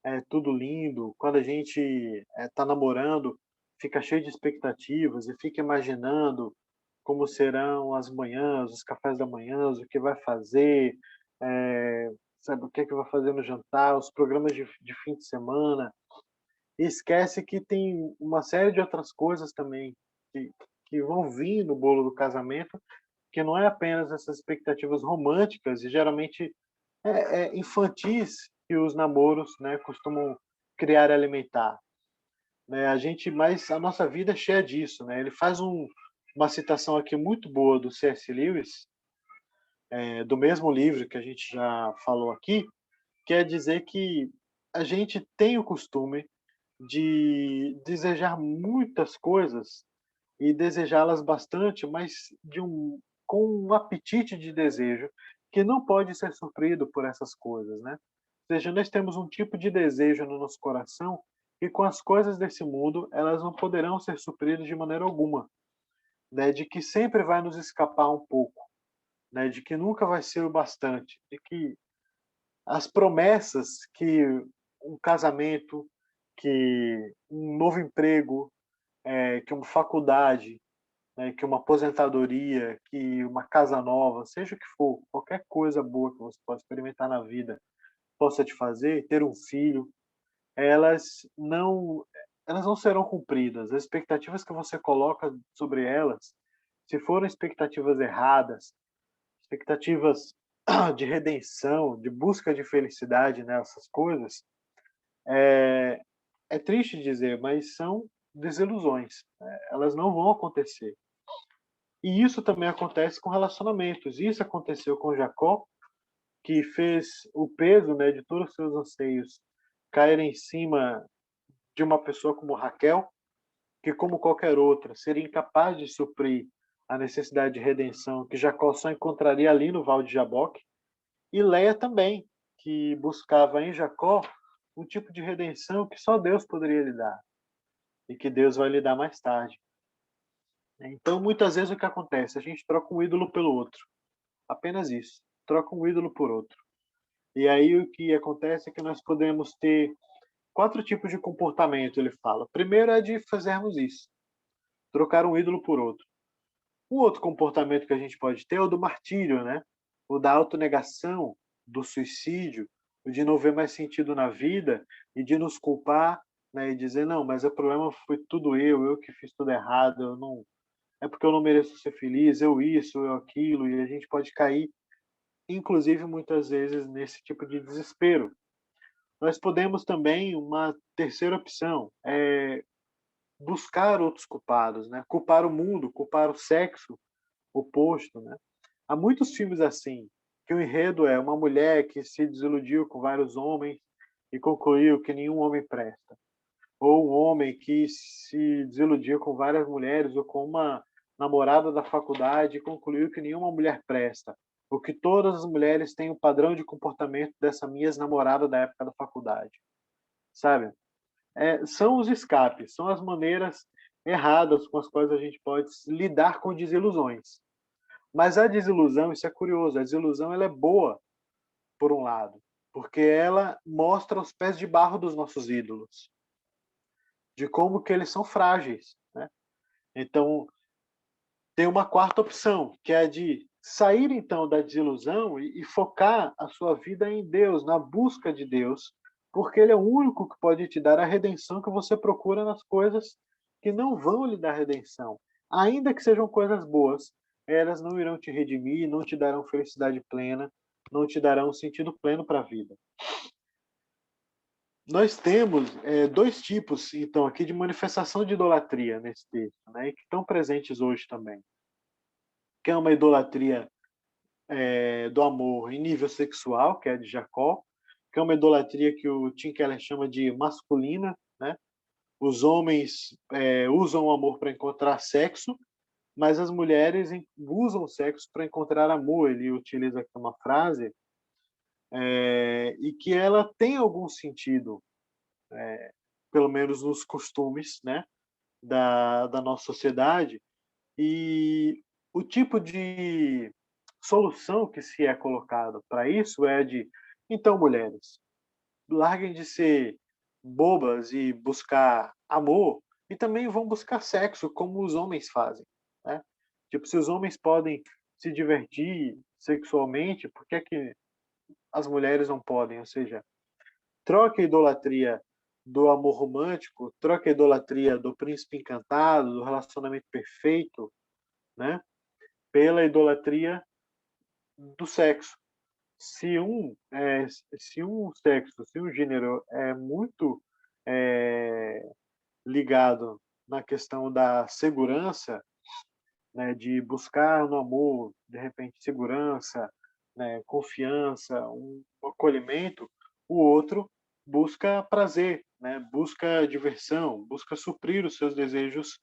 É tudo lindo. Quando a gente está namorando, fica cheio de expectativas e fica imaginando como serão as manhãs, os cafés da manhã, o que vai fazer, sabe, o que é que vai fazer no jantar, os programas de fim de semana. E esquece que tem uma série de outras coisas também que, que vão vir no bolo do casamento, que não é apenas essas expectativas românticas e geralmente infantis que os namoros, né, costumam criar e alimentar, né? Mas a nossa vida é cheia disso, né? Ele faz uma citação aqui muito boa do C.S. Lewis, do mesmo livro que a gente já falou aqui, que é dizer que a gente tem o costume de desejar muitas coisas e desejá-las bastante, mas com um apetite de desejo que não pode ser suprido por essas coisas, né? Ou seja, nós temos um tipo de desejo no nosso coração e com as coisas desse mundo, elas não poderão ser supridas de maneira alguma, né? De que sempre vai nos escapar um pouco, né? De que nunca vai ser o bastante, de que as promessas que um casamento, que um novo emprego, que uma faculdade, né, que uma aposentadoria, que uma casa nova, seja o que for, qualquer coisa boa que você possa experimentar na vida possa te fazer, ter um filho, elas não elas não serão cumpridas. As expectativas que você coloca sobre elas, se forem expectativas erradas, expectativas de redenção, de busca de felicidade nessas coisas, é triste dizer, mas são desilusões. Né? Elas não vão acontecer. E isso também acontece com relacionamentos. Isso aconteceu com Jacó, que fez o peso, né, de todos os seus anseios cair em cima de uma pessoa como Raquel, que, como qualquer outra, seria incapaz de suprir a necessidade de redenção que Jacó só encontraria ali no Val de Jaboque, e Leia também, que buscava em Jacó um tipo de redenção que só Deus poderia lhe dar, e que Deus vai lhe dar mais tarde. Então, muitas vezes o que acontece? A gente troca um ídolo pelo outro. Apenas isso. Troca um ídolo por outro. E aí o que acontece é que nós podemos ter 4 tipos de comportamento, ele fala. Primeiro é de fazermos isso, trocar um ídolo por outro. Um outro comportamento que a gente pode ter é o do martírio, né? O da autonegação, do suicídio, o de não ver mais sentido na vida e de nos culpar, né? E dizer, não, mas o problema foi tudo eu que fiz tudo errado, eu não... É porque eu não mereço ser feliz, eu isso, eu aquilo, e a gente pode cair, inclusive, muitas vezes, nesse tipo de desespero. Nós podemos também, uma terceira opção, buscar outros culpados, né? Culpar o mundo, culpar o sexo oposto, né? Há muitos filmes assim, que o enredo é uma mulher que se desiludiu com vários homens e concluiu que nenhum homem presta. Ou um homem que se desiludiu com várias mulheres ou com uma namorada da faculdade e concluiu que nenhuma mulher presta. Ou que todas as mulheres têm o padrão de comportamento dessa minha ex-namorada da época da faculdade. Sabe? São os escapes, são as maneiras erradas com as quais a gente pode lidar com desilusões. Mas a desilusão, isso é curioso, a desilusão ela é boa, por um lado, porque ela mostra os pés de barro dos nossos ídolos, de como que eles são frágeis, né? Então, tem uma quarta opção, que é a de sair então da desilusão e focar a sua vida em Deus, na busca de Deus, porque Ele é o único que pode te dar a redenção que você procura nas coisas que não vão lhe dar redenção. Ainda que sejam coisas boas, elas não irão te redimir, não te darão felicidade plena, não te darão um sentido pleno para a vida. Nós temos dois tipos, então, aqui de manifestação de idolatria nesse texto, né, e que estão presentes hoje também, que é uma idolatria do amor em nível sexual, que é a de Jacó, que é uma idolatria que o Tim Keller chama de masculina, né? Os homens usam o amor para encontrar sexo, mas as mulheres usam o sexo para encontrar amor. Ele utiliza aqui uma frase e que ela tem algum sentido, pelo menos nos costumes, né, da nossa sociedade. E o tipo de solução que se é colocado para isso é de, então, mulheres, larguem de ser bobas e buscar amor e também vão buscar sexo, como os homens fazem, né? Tipo, se os homens podem se divertir sexualmente, por que que as mulheres não podem? Ou seja, troca a idolatria do amor romântico, troca a idolatria do príncipe encantado, do relacionamento perfeito, né? Pela idolatria do sexo. Se um sexo, se um gênero é muito é, ligado na questão da segurança, né, de buscar no amor, de repente, segurança, confiança, um acolhimento, o outro busca prazer, né? Busca diversão, busca suprir os seus desejos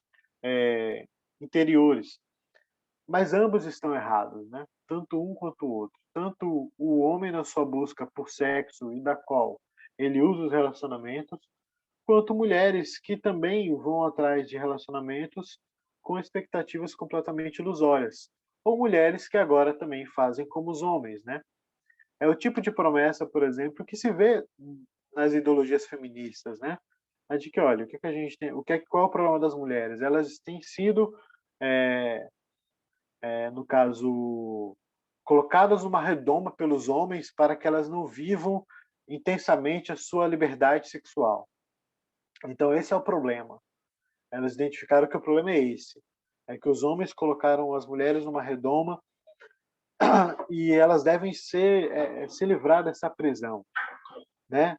interiores. Mas ambos estão errados, né? Tanto um quanto o outro. Tanto o homem na sua busca por sexo e da qual ele usa os relacionamentos, quanto mulheres que também vão atrás de relacionamentos com expectativas completamente ilusórias. Ou mulheres que agora também fazem como os homens, né? É o tipo de promessa, por exemplo, que se vê nas ideologias feministas, né? A de que, olha, o que a gente tem, qual é o problema das mulheres? Elas têm sido, no caso, colocadas numa redoma pelos homens para que elas não vivam intensamente a sua liberdade sexual. Então, esse é o problema. Elas identificaram que o problema é esse. É que os homens colocaram as mulheres numa redoma e elas devem se livrar dessa prisão, né?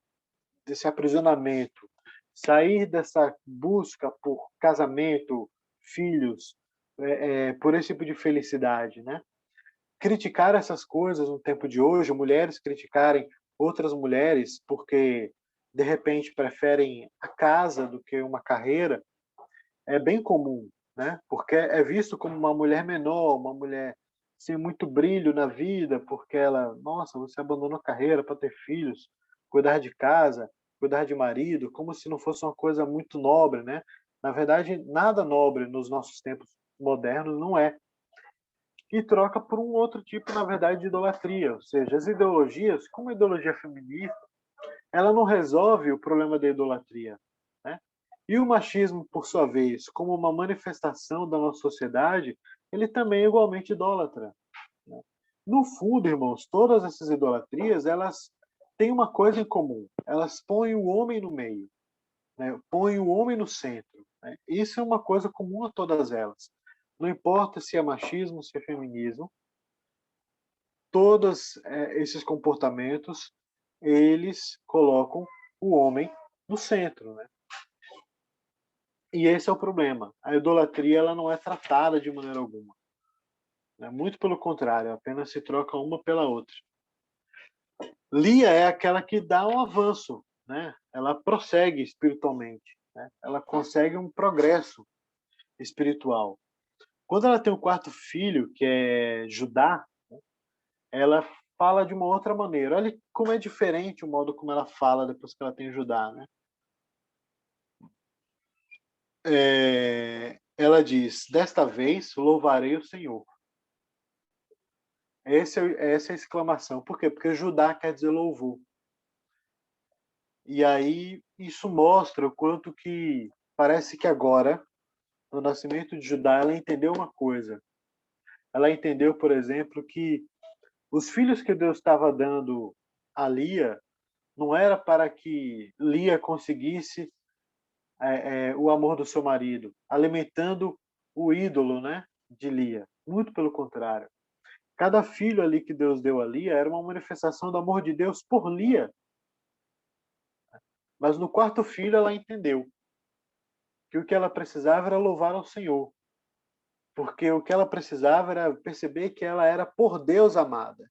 Desse aprisionamento. Sair dessa busca por casamento, filhos, por esse tipo de felicidade, né? Criticar essas coisas no tempo de hoje, mulheres criticarem outras mulheres porque de repente preferem a casa do que uma carreira, é bem comum, né? Porque é visto como uma mulher menor, uma mulher sem muito brilho na vida, porque ela, nossa, você abandonou a carreira para ter filhos, cuidar de casa, cuidar de marido, como se não fosse uma coisa muito nobre, né? Na verdade, nada nobre nos nossos tempos modernos não é. E troca por um outro tipo, na verdade, de idolatria, ou seja, as ideologias, como a ideologia feminista, ela não resolve o problema da idolatria, né? E o machismo, por sua vez, como uma manifestação da nossa sociedade, ele também é igualmente idólatra, né? No fundo, irmãos, todas essas idolatrias, elas têm uma coisa em comum. Elas põem o homem no meio, né? Põem o homem no centro, né? Isso é uma coisa comum a todas elas. Não importa se é machismo, se é feminismo, todos esses comportamentos, eles colocam o homem no centro, né? E esse é o problema. A idolatria ela não é tratada de maneira alguma, né? Muito pelo contrário, apenas se troca uma pela outra. Lia é aquela que dá um avanço, né? Ela prossegue espiritualmente, né? Ela consegue um progresso espiritual. Quando ela tem o quarto filho, que é Judá, ela fala de uma outra maneira. Olha como é diferente o modo como ela fala depois que ela tem Judá, né? Ela diz: desta vez louvarei o Senhor. Essa é a exclamação. Por quê? Porque Judá quer dizer louvor. E aí isso mostra o quanto que parece que agora, no nascimento de Judá, ela entendeu uma coisa. Ela entendeu, por exemplo, que os filhos que Deus estava dando a Lia não era para que Lia conseguisse o amor do seu marido, alimentando o ídolo, né, de Lia. Muito pelo contrário. Cada filho ali que Deus deu a Lia era uma manifestação do amor de Deus por Lia. Mas no quarto filho ela entendeu que o que ela precisava era louvar ao Senhor. Porque o que ela precisava era perceber que ela era por Deus amada.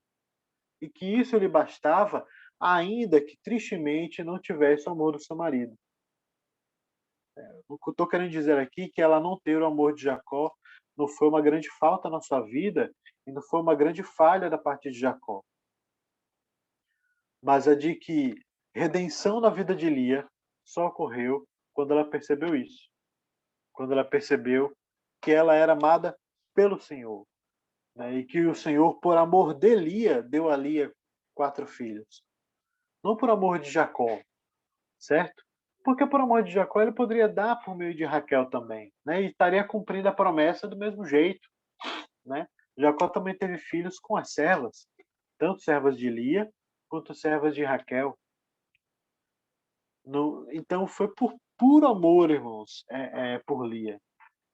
E que isso lhe bastava, ainda que tristemente não tivesse o amor do seu marido. O que eu estou querendo dizer aqui é que ela não ter o amor de Jacó não foi uma grande falta na sua vida e não foi uma grande falha da parte de Jacó. Mas a de que redenção na vida de Lia só ocorreu quando ela percebeu isso. Quando ela percebeu que ela era amada pelo Senhor, né? E que o Senhor, por amor de Lia, deu a Lia 4 filhos. Não por amor de Jacó, certo? Porque por amor de Jacó ele poderia dar por meio de Raquel também, né? E estaria cumprindo a promessa do mesmo jeito, né? Jacó também teve filhos com as servas, tanto servas de Lia quanto servas de Raquel. Então foi por puro amor, irmãos, por Lia.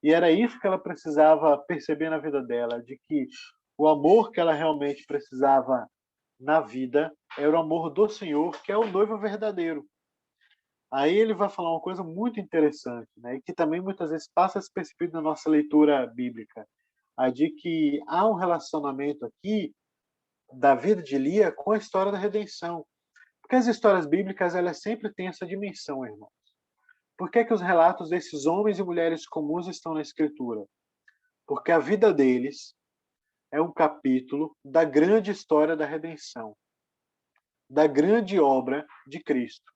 E era isso que ela precisava perceber na vida dela, de que o amor que ela realmente precisava na vida era o amor do Senhor, que é o noivo verdadeiro. Aí ele vai falar uma coisa muito interessante, né? E que também muitas vezes passa despercebido na nossa leitura bíblica, a de que há um relacionamento aqui da vida de Lia com a história da redenção. Porque Porque as histórias bíblicas, elas sempre têm essa dimensão, irmão. Por que que os relatos desses homens e mulheres comuns estão na Escritura? Porque a vida deles é um capítulo da grande história da redenção, da grande obra de Cristo.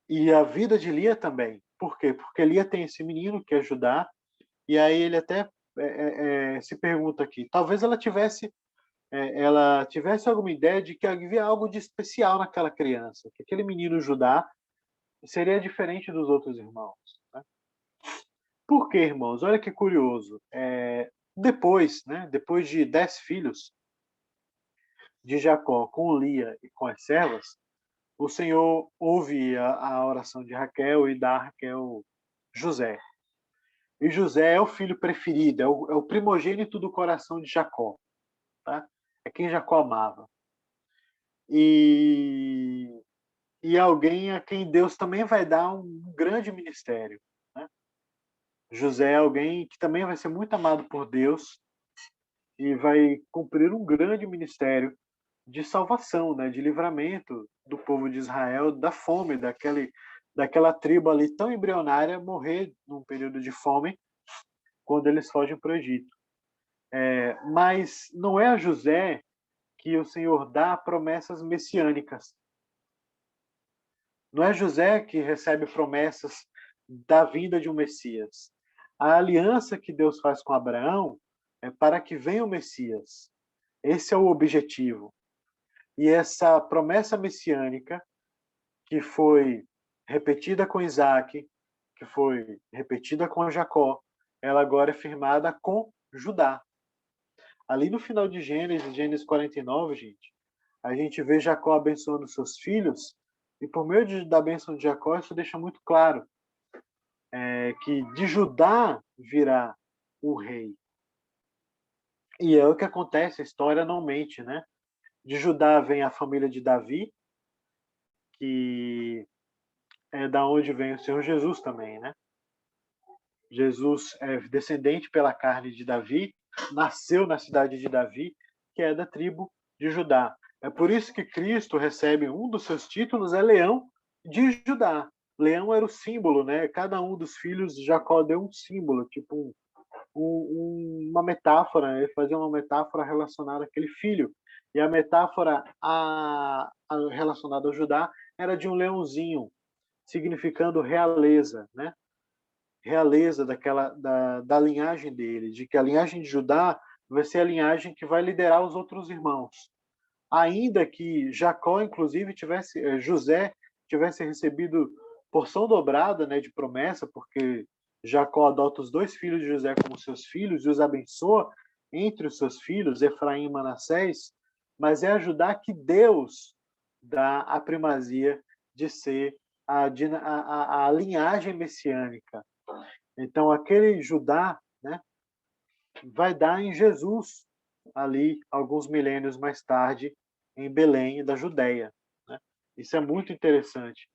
E a vida de Lia também. Por quê? Porque Lia tem esse menino que é Judá, e aí ele até se pergunta aqui, talvez ela tivesse alguma ideia de que havia algo de especial naquela criança, que aquele menino Judá seria diferente dos outros irmãos. Né? Por quê, irmãos? Olha que curioso. Depois, né, depois de 10 filhos de Jacó com Lia e com as servas, o Senhor ouve a oração de Raquel e dá a Raquel José. E José é o filho preferido, é o primogênito do coração de Jacó. Tá? É quem Jacó amava. E, e alguém a quem Deus também vai dar um grande ministério. Né? José é alguém que também vai ser muito amado por Deus e vai cumprir um grande ministério de salvação, né, de livramento do povo de Israel da fome, daquela tribo ali tão embrionária morrer num período de fome quando eles fogem para o Egito. Mas não é a José que o Senhor dá promessas messiânicas. Não é José que recebe promessas da vinda de um Messias. A aliança que Deus faz com Abraão é para que venha o Messias. Esse é o objetivo. E essa promessa messiânica, que foi repetida com Isaac, que foi repetida com Jacó, ela agora é firmada com Judá. Ali no final de Gênesis 49, gente, a gente vê Jacó abençoando seus filhos, e por meio da bênção de Jacó, isso deixa muito claro que de Judá virá o rei. E é o que acontece, a história não mente, né? De Judá vem a família de Davi, que é da onde vem o Senhor Jesus também, né? Jesus é descendente pela carne de Davi, nasceu na cidade de Davi, que é da tribo de Judá. É por isso que Cristo recebe um dos seus títulos, é Leão de Judá. Leão era o símbolo, né? Cada um dos filhos de Jacó deu um símbolo, tipo uma metáfora, ele fazia uma metáfora relacionada àquele filho. E a metáfora relacionada ao Judá era de um leãozinho, significando realeza, né? Realeza da linhagem dele, de que a linhagem de Judá vai ser a linhagem que vai liderar os outros irmãos. Ainda que Jacó, inclusive, José tivesse recebido porção dobrada, né, de promessa, porque Jacó adota os 2 filhos de José como seus filhos e os abençoa entre os seus filhos, Efraim e Manassés, mas é a Judá que Deus dá a primazia de ser a linhagem messiânica. Então, aquele Judá, né, vai dar em Jesus, ali, alguns milênios mais tarde, em Belém, da Judéia. Né? Isso é muito interessante,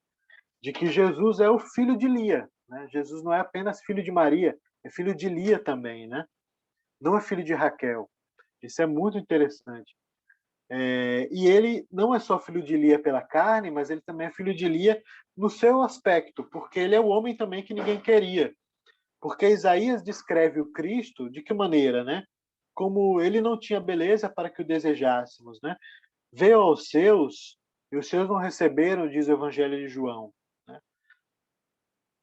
de que Jesus é o filho de Lia. Né? Jesus não é apenas filho de Maria, é filho de Lia também, né? Não é filho de Raquel. Isso é muito interessante. E ele não é só filho de Lia pela carne, mas ele também é filho de Lia no seu aspecto, porque ele é o homem também que ninguém queria. Porque Isaías descreve o Cristo de que maneira, né? Como ele não tinha beleza para que o desejássemos, né? Veio aos seus e os seus não receberam, diz o Evangelho de João. Né?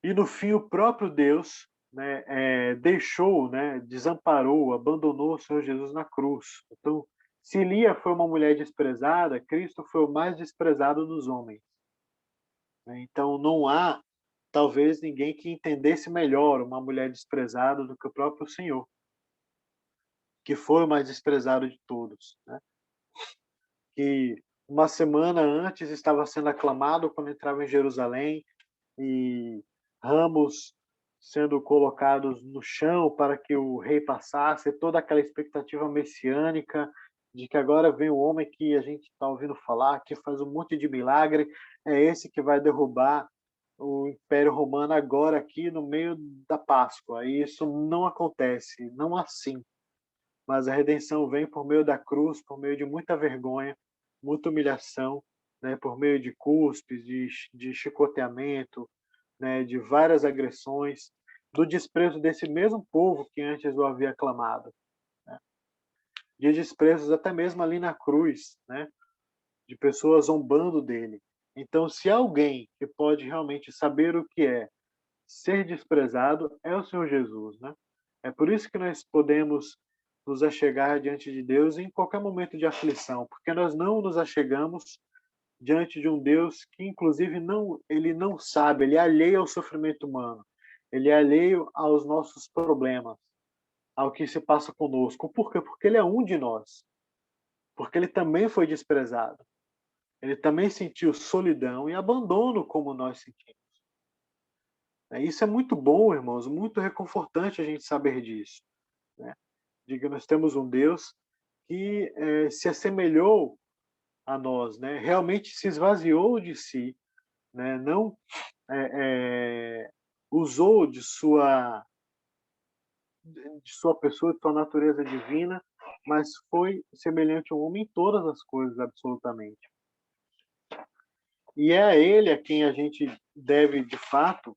E no fim o próprio Deus, né, deixou, né, desamparou, abandonou o Senhor Jesus na cruz. Então, se Lia foi uma mulher desprezada, Cristo foi o mais desprezado dos homens. Né? Então, não há talvez ninguém que entendesse melhor uma mulher desprezada do que o próprio Senhor, que foi o mais desprezado de todos. Né? Que uma semana antes estava sendo aclamado quando entrava em Jerusalém, e ramos sendo colocados no chão para que o rei passasse, toda aquela expectativa messiânica de que agora vem o homem que a gente está ouvindo falar, que faz um monte de milagre, é esse que vai derrubar o Império Romano agora aqui no meio da Páscoa. E isso não acontece, não assim. Mas a redenção vem por meio da cruz, por meio de muita vergonha, muita humilhação né, por meio de cuspes, de chicoteamento, né, de várias agressões, do desprezo desse mesmo povo que antes o havia aclamado, né, de desprezos até mesmo ali na cruz, né, de pessoas zombando dele. Então, se há alguém que pode realmente saber o que é ser desprezado, é o Senhor Jesus, né? É por isso que nós podemos nos achegar diante de Deus em qualquer momento de aflição, porque nós não nos achegamos diante de um Deus que, inclusive, ele não sabe, ele é alheio ao sofrimento humano, ele é alheio aos nossos problemas, ao que se passa conosco. Por quê? Porque ele é um de nós, porque ele também foi desprezado, ele também sentiu solidão e abandono como nós sentimos. Isso é muito bom, irmãos, muito reconfortante a gente saber disso, né? De que nós temos um Deus que se assemelhou a nós, né? Realmente se esvaziou de si, né? Não usou de sua pessoa, de sua natureza divina, mas foi semelhante ao homem em todas as coisas, absolutamente. E é a Ele a quem a gente deve, de fato,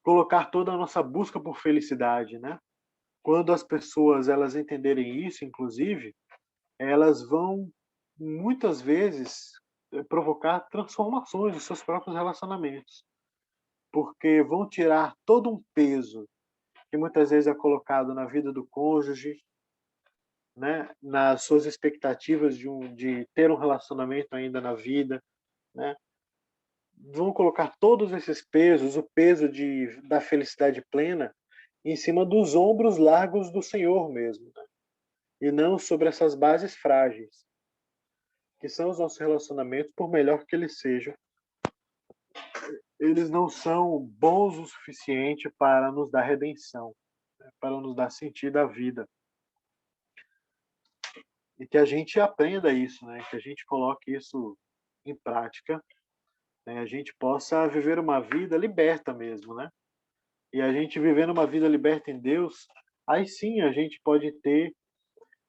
colocar toda a nossa busca por felicidade, né? Quando as pessoas elas entenderem isso, inclusive, elas vão muitas vezes provocar transformações nos seus próprios relacionamentos, porque vão tirar todo um peso que muitas vezes é colocado na vida do cônjuge, né, nas suas expectativas de ter um relacionamento ainda na vida, né? Vão colocar todos esses pesos, o peso da felicidade plena, em cima dos ombros largos do Senhor mesmo, né? E não sobre essas bases frágeis, que são os nossos relacionamentos, por melhor que eles sejam, eles não são bons o suficiente para nos dar redenção, né? Para nos dar sentido à vida. E que a gente aprenda isso, né? Que a gente coloque isso em prática, né? A gente possa viver uma vida liberta mesmo, né? E a gente vivendo uma vida liberta em Deus, aí sim a gente pode ter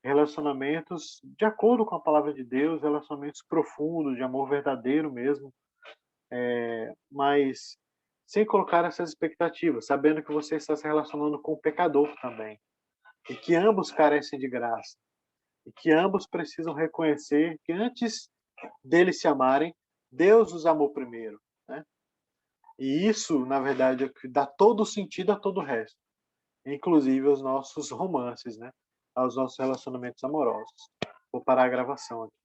relacionamentos de acordo com a palavra de Deus, relacionamentos profundos, de amor verdadeiro mesmo, mas sem colocar essas expectativas, sabendo que você está se relacionando com o pecador também, e que ambos carecem de graça, e que ambos precisam reconhecer que antes deles se amarem, Deus os amou primeiro, né? E isso, na verdade, é que dá todo o sentido a todo o resto, inclusive aos nossos romances, né? Aos nossos relacionamentos amorosos. Vou parar a gravação aqui.